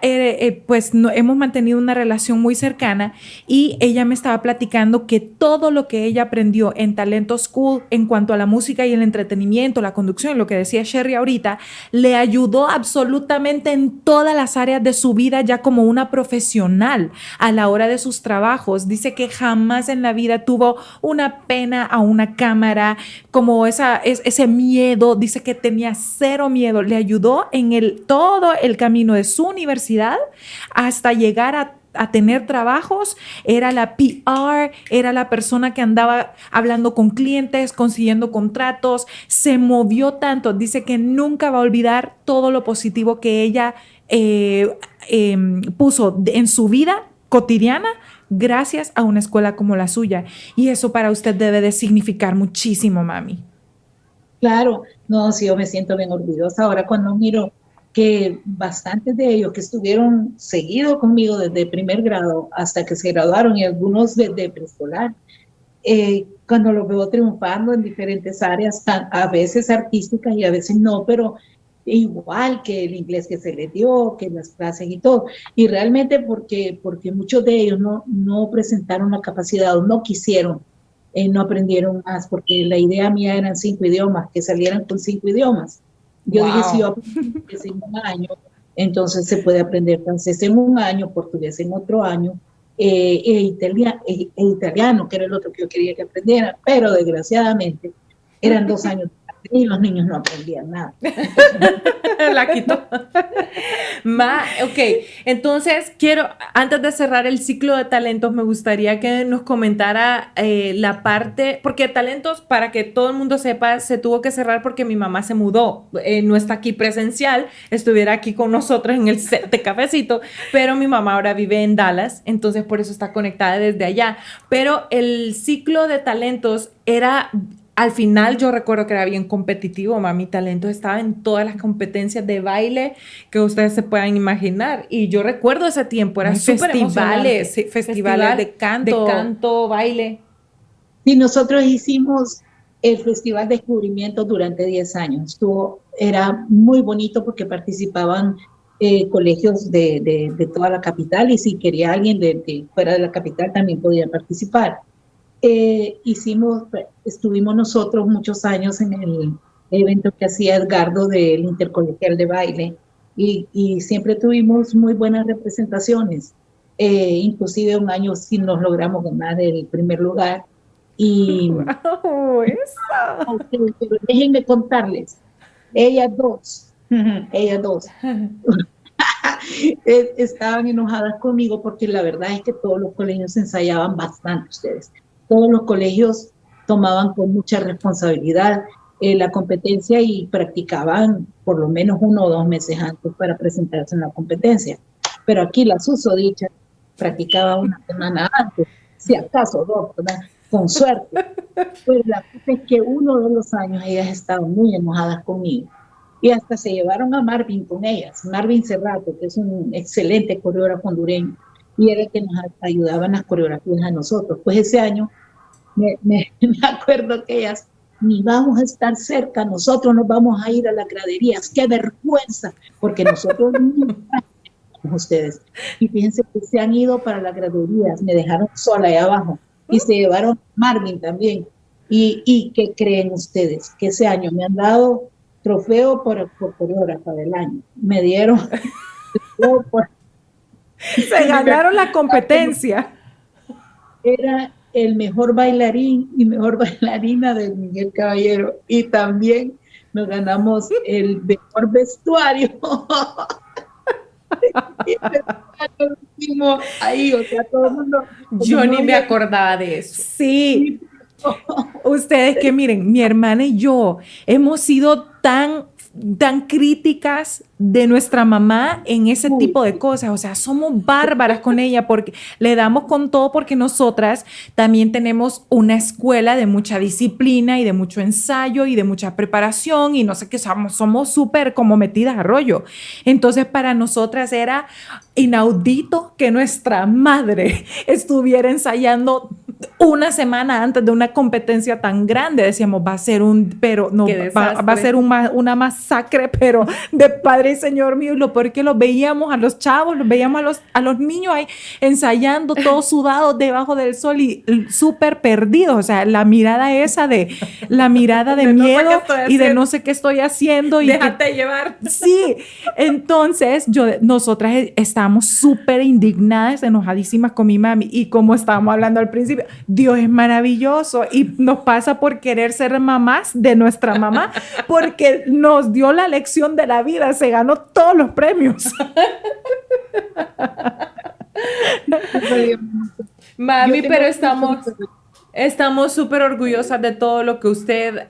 pues hemos mantenido una relación muy cercana, y ella me estaba platicando que todo lo que ella aprendió en Talento School en cuanto a la música y el entretenimiento, la conducción, lo que decía Sherry ahorita, le ayudó absolutamente en todas las áreas de su vida ya como una profesional a la hora de sus trabajos. Dice que jamás en la vida tuvo una pena a una cámara, como ese miedo. Dice que tenía cero miedo. Le ayudó en todo el camino de su universidad hasta llegar a tener trabajos. Era la PR, era la persona que andaba hablando con clientes, consiguiendo contratos, se movió tanto. Dice que nunca va a olvidar todo lo positivo que ella puso en su vida cotidiana gracias a una escuela como la suya. Y eso para usted debe de significar muchísimo, mami. Claro, no, sí, yo me siento bien orgullosa ahora cuando miro que bastantes de ellos que estuvieron seguidos conmigo desde primer grado hasta que se graduaron, y algunos desde preescolar, cuando los veo triunfando en diferentes áreas, a veces artísticas y a veces no, pero igual que el inglés que se les dio, que las clases y todo. Y realmente porque muchos de ellos no presentaron la capacidad o no quisieron, no aprendieron más, porque la idea mía eran 5 idiomas, que salieran con 5 idiomas. Yo dije, si yo Wow. aprendo inglés en un año, entonces se puede aprender francés en un año, portugués en otro año, italiano, que era el otro que yo quería que aprendieran, pero desgraciadamente eran 2 años y los niños no aprendían nada. La quitó. Ok, entonces antes de cerrar el ciclo de talentos, me gustaría que nos comentara la parte, porque talentos, para que todo el mundo sepa, se tuvo que cerrar porque mi mamá se mudó, no está aquí presencial, estuviera aquí con nosotros en el set de Cafecito, pero mi mamá ahora vive en Dallas, entonces por eso está conectada desde allá. Pero el ciclo de talentos era... Al final yo recuerdo que era bien competitivo, mami. Talentos estaba en todas las competencias de baile que ustedes se puedan imaginar. Y yo recuerdo ese tiempo, era súper emocionante. Festivales, sí, festivales de canto. Baile. Y nosotros hicimos el Festival de Descubrimiento durante 10 años. Era muy bonito porque participaban colegios de toda la capital, y si quería alguien de fuera de la capital también podía participar. Estuvimos nosotros muchos años en el evento que hacía Edgardo del Intercolegial de Baile, y siempre tuvimos muy buenas representaciones. Inclusive un año sí nos logramos ganar el primer lugar, Y Wow, eso. ok, pero déjenme contarles, ellas dos, ellas dos, estaban enojadas conmigo porque la verdad es que todos los colegios ensayaban bastante ustedes. Todos los colegios tomaban con mucha responsabilidad la competencia y practicaban por lo menos 1 o 2 meses antes para presentarse en la competencia. Pero aquí la susodicha practicaba una semana antes, si acaso 2, ¿verdad? Con suerte. Pero la cosa es que uno de los años ellas estaban muy enojadas conmigo y hasta se llevaron a Marvin con ellas, Marvin Cerrato, que es un excelente coreógrafo hondureño, y era el que nos ayudaba en las coreografías a nosotros. Pues ese año me acuerdo que ellas, ni vamos a estar cerca, nosotros nos vamos a ir a las graderías, qué vergüenza, porque nosotros nunca ustedes. Y fíjense que se han ido para las graderías, me dejaron sola ahí abajo, y se llevaron a Marvin también. ¿Y qué creen ustedes? Que ese año me han dado trofeo por coreógrafa del año. Me dieron por, Se ganaron la competencia. era el mejor bailarín y mejor bailarina de Miguel Caballero. Y también nos ganamos el mejor vestuario. Ahí, o sea, todo el mundo. Yo ni me acordaba de eso. Sí. Ustedes que miren, mi hermana y yo hemos sido tan críticas de nuestra mamá en ese tipo de cosas, o sea, somos bárbaras con ella porque le damos con todo porque nosotras también tenemos una escuela de mucha disciplina y de mucho ensayo y de mucha preparación y no sé qué, somos súper como metidas a rollo. Entonces para nosotras era inaudito que nuestra madre estuviera ensayando una semana antes de una competencia tan grande. Decíamos, va a ser va a ser una masacre, pero de Padre y Señor mío. Y lo peor es que los veíamos a los chavos, los veíamos a los niños ahí ensayando todos sudados debajo del sol y súper perdidos. O sea, la mirada de miedo y de no sé qué estoy haciendo. Y déjate llevar. Sí, entonces nosotras estábamos súper indignadas, enojadísimas con mi mami y como estábamos hablando al principio, Dios es maravilloso y nos pasa por querer ser mamás de nuestra mamá porque nos dio la lección de la vida, se ganó todos los premios. Mami, pero estamos súper orgullosas de todo lo que usted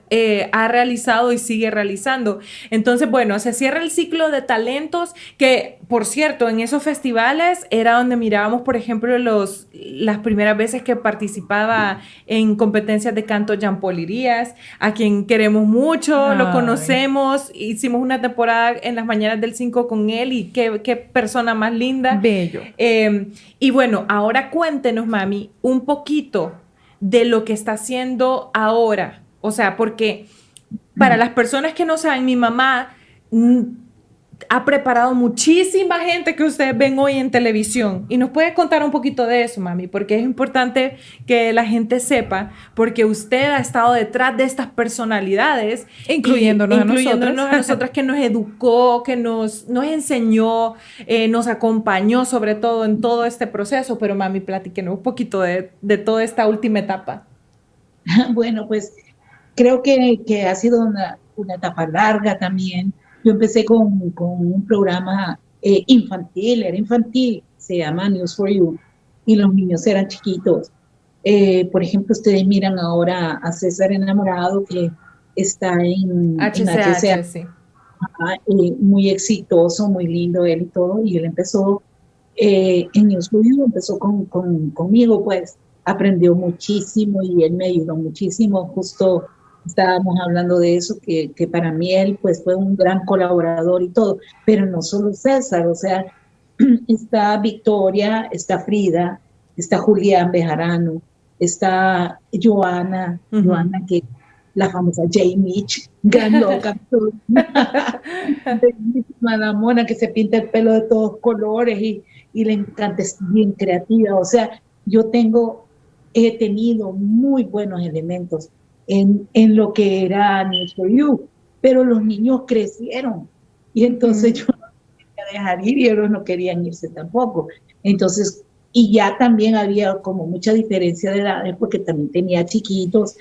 ha realizado y sigue realizando. Entonces, bueno, se cierra el ciclo de talentos que, por cierto, en esos festivales era donde mirábamos, por ejemplo, las primeras veces que participaba en competencias de canto Jean-Paul Irías, a quien queremos mucho, lo conocemos, hicimos una temporada en las mañanas del 5 con él y qué persona más linda. Bello. Y bueno, ahora cuéntenos, mami, un poquito de lo que está haciendo ahora. O sea, porque para las personas que no saben, mi mamá ha preparado muchísima gente que ustedes ven hoy en televisión. Y nos puede contar un poquito de eso, mami, porque es importante que la gente sepa, porque usted ha estado detrás de estas personalidades, incluyéndonos a nosotras, que nos educó, que nos enseñó, nos acompañó sobre todo en todo este proceso. Pero mami, platíquenos un poquito de toda esta última etapa. Bueno, pues creo que ha sido una etapa larga también. Yo empecé con un programa infantil, era infantil, se llama News for You, y los niños eran chiquitos. Por ejemplo, ustedes miran ahora a César Enamorado, que está en HCH, sí. Muy exitoso, muy lindo él y todo, y él empezó en News for You, empezó conmigo, pues aprendió muchísimo y él me ayudó muchísimo. Justo estábamos hablando de eso, que para mí él pues fue un gran colaborador y todo, pero no solo César, o sea, está Victoria, está Frida, está Julián Bejarano, está Joana, que la famosa J. Mitch, gran loca, la mona que se pinta el pelo de todos colores y le encanta, es bien creativa. O sea, he tenido muy buenos elementos en lo que era News for You, pero los niños crecieron y entonces yo no quería dejar ir y ellos no querían irse tampoco. Entonces y ya también había como mucha diferencia de edades, porque también tenía chiquitos,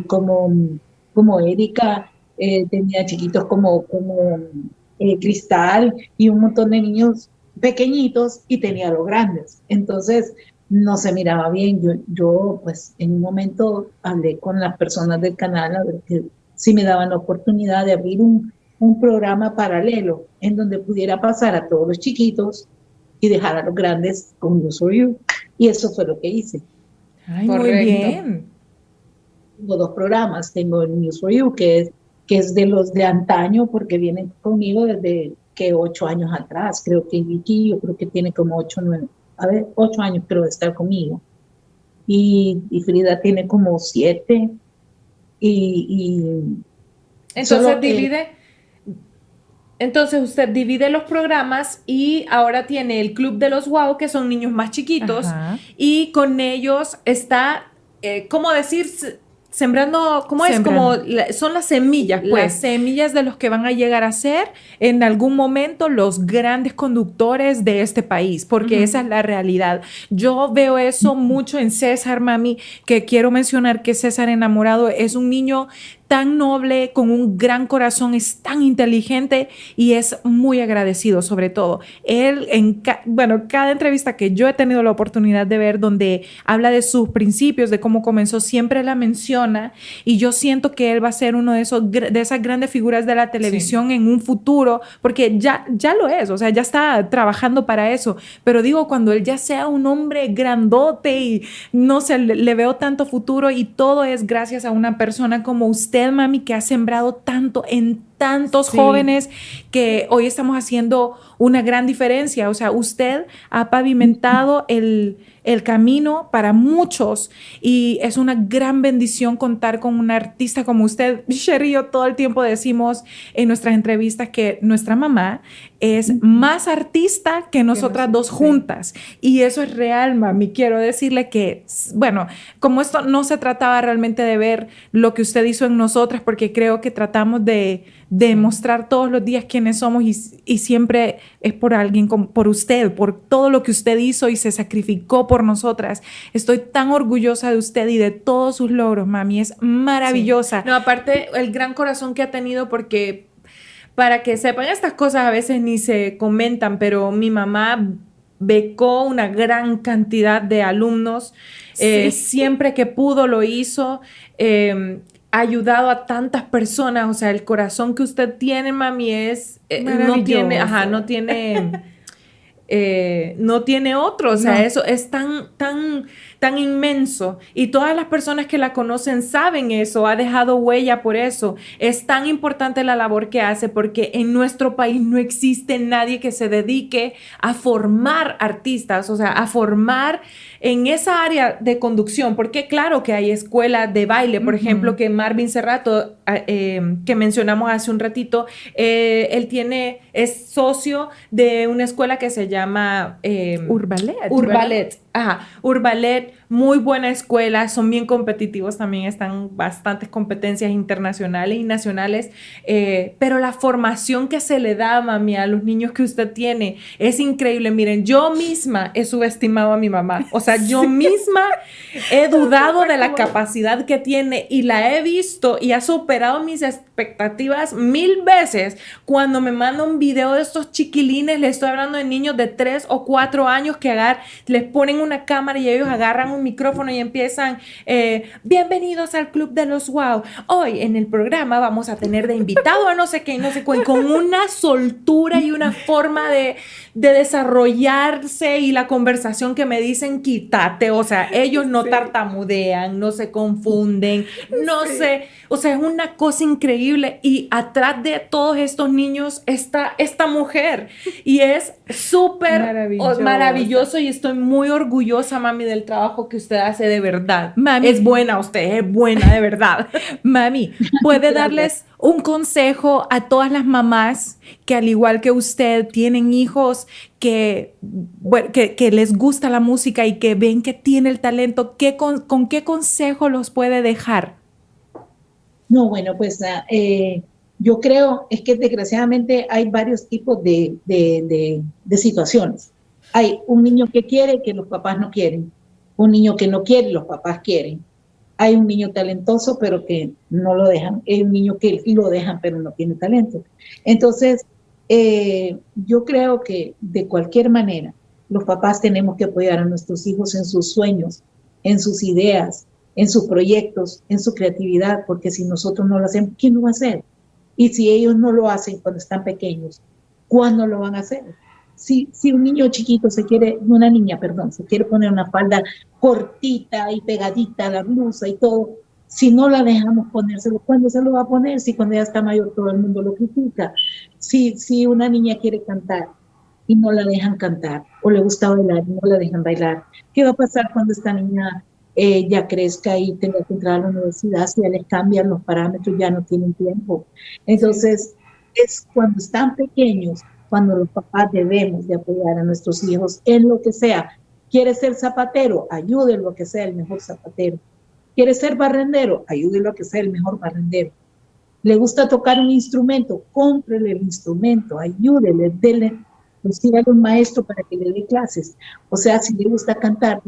como, como Erika, tenía chiquitos como Cristal, y un montón de niños pequeñitos, y tenía los grandes. Entonces, no se miraba bien. Yo, pues, en un momento hablé con las personas del canal a ver que si me daban la oportunidad de abrir un programa paralelo en donde pudiera pasar a todos los chiquitos y dejar a los grandes con News for You. Y eso fue lo que hice. Ay, Correcto. muy bien. Tengo dos programas. Tengo el News for You, que es de los de antaño, porque vienen conmigo desde que 8 años atrás. Creo que Vicky, yo creo que tiene como 8 años creo de estar conmigo. Y Frida tiene como 7. Y Entonces solo que divide, entonces usted divide los programas y ahora tiene el Club de los Wow, que son niños más chiquitos, Ajá. y con ellos está, ¿cómo decir? Sembrando, ¿cómo es? Sembrando. Como son las semillas, pues. Las semillas de los que van a llegar a ser en algún momento los grandes conductores de este país, porque esa es la realidad. Yo veo eso mucho en César, mami, que quiero mencionar que César Enamorado es un niño tan noble, con un gran corazón, es tan inteligente y es muy agradecido sobre todo. Él, cada entrevista que yo he tenido la oportunidad de ver donde habla de sus principios, de cómo comenzó, siempre la menciona, y yo siento que él va a ser uno de esas grandes figuras de la televisión en un futuro, porque ya lo es, o sea, ya está trabajando para eso, pero digo, cuando él ya sea un hombre grandote y no sé, le veo tanto futuro, y todo es gracias a una persona como usted, mami, que ha sembrado tanto en tantos jóvenes, que hoy estamos haciendo una gran diferencia. O sea, usted ha pavimentado el camino para muchos, y es una gran bendición contar con una artista como usted. Sherry y yo todo el tiempo decimos en nuestras entrevistas que nuestra mamá es más artista que nosotras dos juntas, y eso es real, mami. Quiero decirle que, bueno, como esto no se trataba realmente de ver lo que usted hizo en nosotras, porque creo que tratamos de mostrar todos los días quiénes somos, y siempre es por alguien, por usted, por todo lo que usted hizo y se sacrificó por nosotras. Estoy tan orgullosa de usted y de todos sus logros, mami. Es maravillosa. No, aparte, el gran corazón que ha tenido, porque para que sepan, estas cosas a veces ni se comentan, pero mi mamá becó una gran cantidad de alumnos. Siempre que pudo lo hizo. Ha ayudado a tantas personas. O sea, el corazón que usted tiene, mami, es no tiene otro. O sea, eso es tan inmenso, y todas las personas que la conocen saben eso, ha dejado huella por eso. Es tan importante la labor que hace, porque en nuestro país no existe nadie que se dedique a formar artistas, o sea, a formar en esa área de conducción, porque claro que hay escuelas de baile, por ejemplo, que Marvin Cerrato, que mencionamos hace un ratito, él es socio de una escuela que se llama Urbalet. Ajá, Urbalet, muy buena escuela, son bien competitivos también, están bastantes competencias internacionales y nacionales, pero la formación que se le da, mami, a los niños que usted tiene es increíble. Miren, yo misma he subestimado a mi mamá, o sea, yo misma he dudado de la capacidad que tiene, y la he visto y ha superado mis expectativas 1000 veces cuando me manda un video de estos chiquilines. Le estoy hablando de niños de 3 o 4 años que les ponen una cámara y ellos agarran un micrófono y empiezan, bienvenidos al Club de los Wow. Hoy en el programa vamos a tener de invitado a no sé qué y no sé cuál, con una soltura y una forma de desarrollarse, y la conversación que me dicen, quítate. O sea, ellos no tartamudean, no se confunden, no sé. O sea, es una cosa increíble, y atrás de todos estos niños está esta mujer, y es súper maravilloso, y estoy muy orgullosa, mami, del trabajo que usted hace, de verdad. Mami, es buena de verdad. Mami, ¿puede darles un consejo a todas las mamás que, al igual que usted, tienen hijos que les gusta la música y que ven que tiene el talento? ¿Con qué consejo los puede dejar? No, bueno, pues yo creo es que desgraciadamente hay varios tipos de situaciones. Hay un niño que quiere que los papás no quieren, un niño que no quiere los papás quieren. Hay un niño talentoso pero que no lo dejan, hay un niño que lo dejan pero no tiene talento. Entonces, yo creo que de cualquier manera los papás tenemos que apoyar a nuestros hijos en sus sueños, en sus ideas, en sus proyectos, en su creatividad, porque si nosotros no lo hacemos, ¿quién lo va a hacer? Y si ellos no lo hacen cuando están pequeños, ¿cuándo lo van a hacer? Si un niño chiquito se quiere poner una falda cortita y pegadita a la blusa y todo, si no la dejamos ponérselo, ¿cuándo se lo va a poner? Si cuando ya está mayor todo el mundo lo critica. Si una niña quiere cantar y no la dejan cantar, o le gusta bailar y no la dejan bailar, ¿qué va a pasar cuando esta niña ya crezca y tenga que entrar a la universidad? Si ya les cambian los parámetros, ya no tienen tiempo. Entonces, es cuando están pequeños cuando los papás debemos de apoyar a nuestros hijos en lo que sea. ¿Quiere ser zapatero? Ayúdenlo a que sea el mejor zapatero. ¿Quiere ser barrendero? Ayúdenlo a que sea el mejor barrendero. ¿Le gusta tocar un instrumento? Cómprele el instrumento, ayúdele, dele, consiga un maestro para que le dé clases. O sea, si le gusta cantar,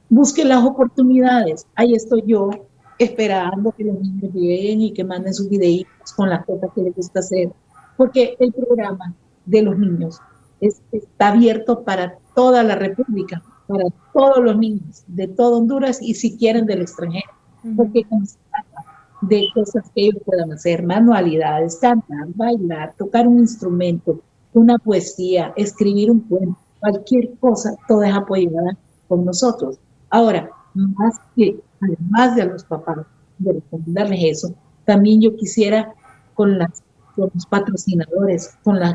busque las oportunidades. Ahí estoy yo, esperando que los niños lleguen y que manden sus videitos con las cosas que les gusta hacer. Porque el programa de los niños está abierto para toda la República, para todos los niños de todo Honduras y si quieren del extranjero. Porque se trata de cosas que ellos puedan hacer, manualidades, cantar, bailar, tocar un instrumento, una poesía, escribir un cuento, cualquier cosa, todo es apoyada con nosotros. Ahora, además de a los papás, de recomendarles eso, también yo quisiera con los patrocinadores, con los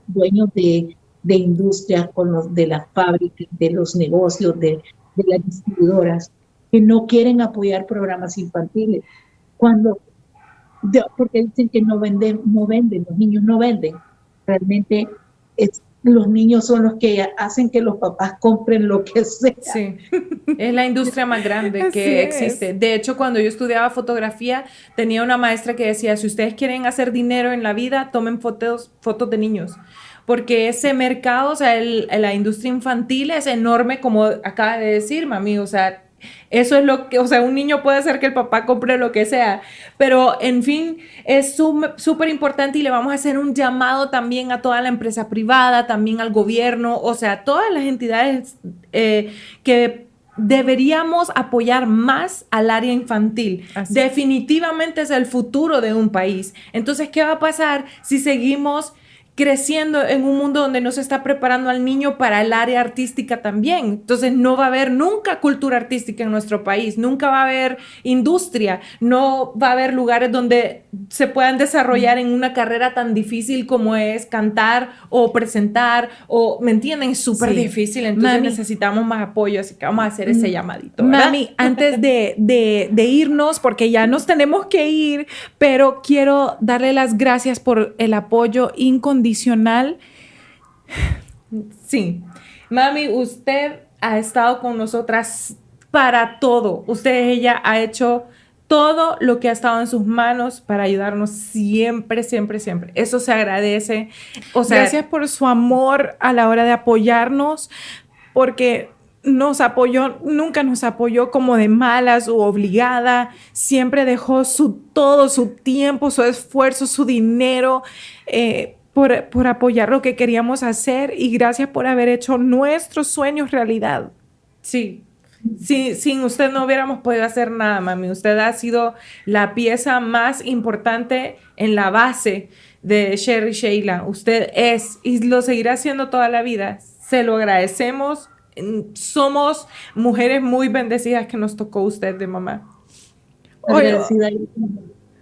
dueños de industria, con los de las fábricas, de los negocios, de las distribuidoras, que no quieren apoyar programas infantiles, porque dicen que no venden, los niños no venden. Realmente los niños son los que hacen que los papás compren lo que sea. Sí, es la industria más grande que existe. De hecho, cuando yo estudiaba fotografía, tenía una maestra que decía, si ustedes quieren hacer dinero en la vida, tomen fotos de niños. Porque ese mercado, o sea, la industria infantil es enorme, como acaba de decir, mami, o sea, eso es lo que, o sea, un niño puede hacer que el papá compre lo que sea, pero en fin, es súper importante y le vamos a hacer un llamado también a toda la empresa privada, también al gobierno, o sea, todas las entidades que deberíamos apoyar más al área infantil. Así. Definitivamente es el futuro de un país. Entonces, ¿qué va a pasar si seguimos creciendo en un mundo donde no se está preparando al niño para el área artística también? Entonces no va a haber nunca cultura artística en nuestro país, nunca va a haber industria, no va a haber lugares donde se puedan desarrollar en una carrera tan difícil como es cantar o presentar, o, ¿me entienden? Es súper difícil, entonces necesitamos más apoyo, así que vamos a hacer ese llamadito, ¿verdad? Mami, antes de irnos, porque ya nos tenemos que ir, pero quiero darle las gracias por el apoyo incondicional. Sí, mami, usted ha estado con nosotras para todo. Ella ha hecho todo lo que ha estado en sus manos para ayudarnos siempre, siempre, siempre. Eso se agradece. O sea, gracias por su amor a la hora de apoyarnos, porque nunca nos apoyó como de malas o obligada. Siempre dejó todo su tiempo, su esfuerzo, su dinero, por apoyar lo que queríamos hacer, y gracias por haber hecho nuestros sueños realidad. Sí, sin usted no hubiéramos podido hacer nada, mami. Usted ha sido la pieza más importante en la base de Sherry Sheila. Usted es y lo seguirá siendo toda la vida. Se lo agradecemos. Somos mujeres muy bendecidas que nos tocó usted de mamá.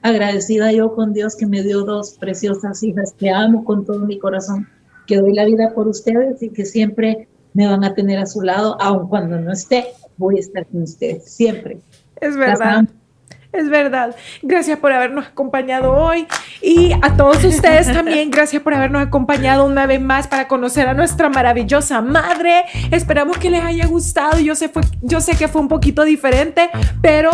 Agradecida yo con Dios que me dio dos preciosas hijas que amo con todo mi corazón, que doy la vida por ustedes y que siempre me van a tener a su lado, aun cuando no esté, voy a estar con ustedes, siempre. Es verdad. Es verdad. Gracias por habernos acompañado hoy, y a todos ustedes también, gracias por habernos acompañado una vez más para conocer a nuestra maravillosa madre. Esperamos que les haya gustado. Yo sé que fue un poquito diferente, pero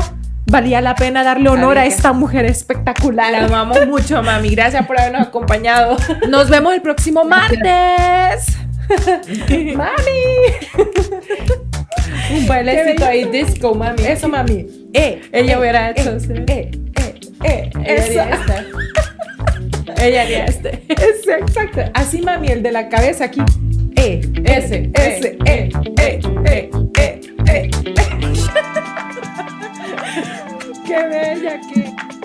valía la pena darle honor a esta mujer espectacular. La amamos mucho, mami. Gracias por habernos acompañado. Nos vemos el próximo martes. ¡Mami! Un bailecito ahí, disco, mami. Eso, mami. Ella hubiera hecho. ¿sí? Ella haría este. Ella haría este. Exacto. Así, mami, el de la cabeza aquí. Ese. Qué bella que.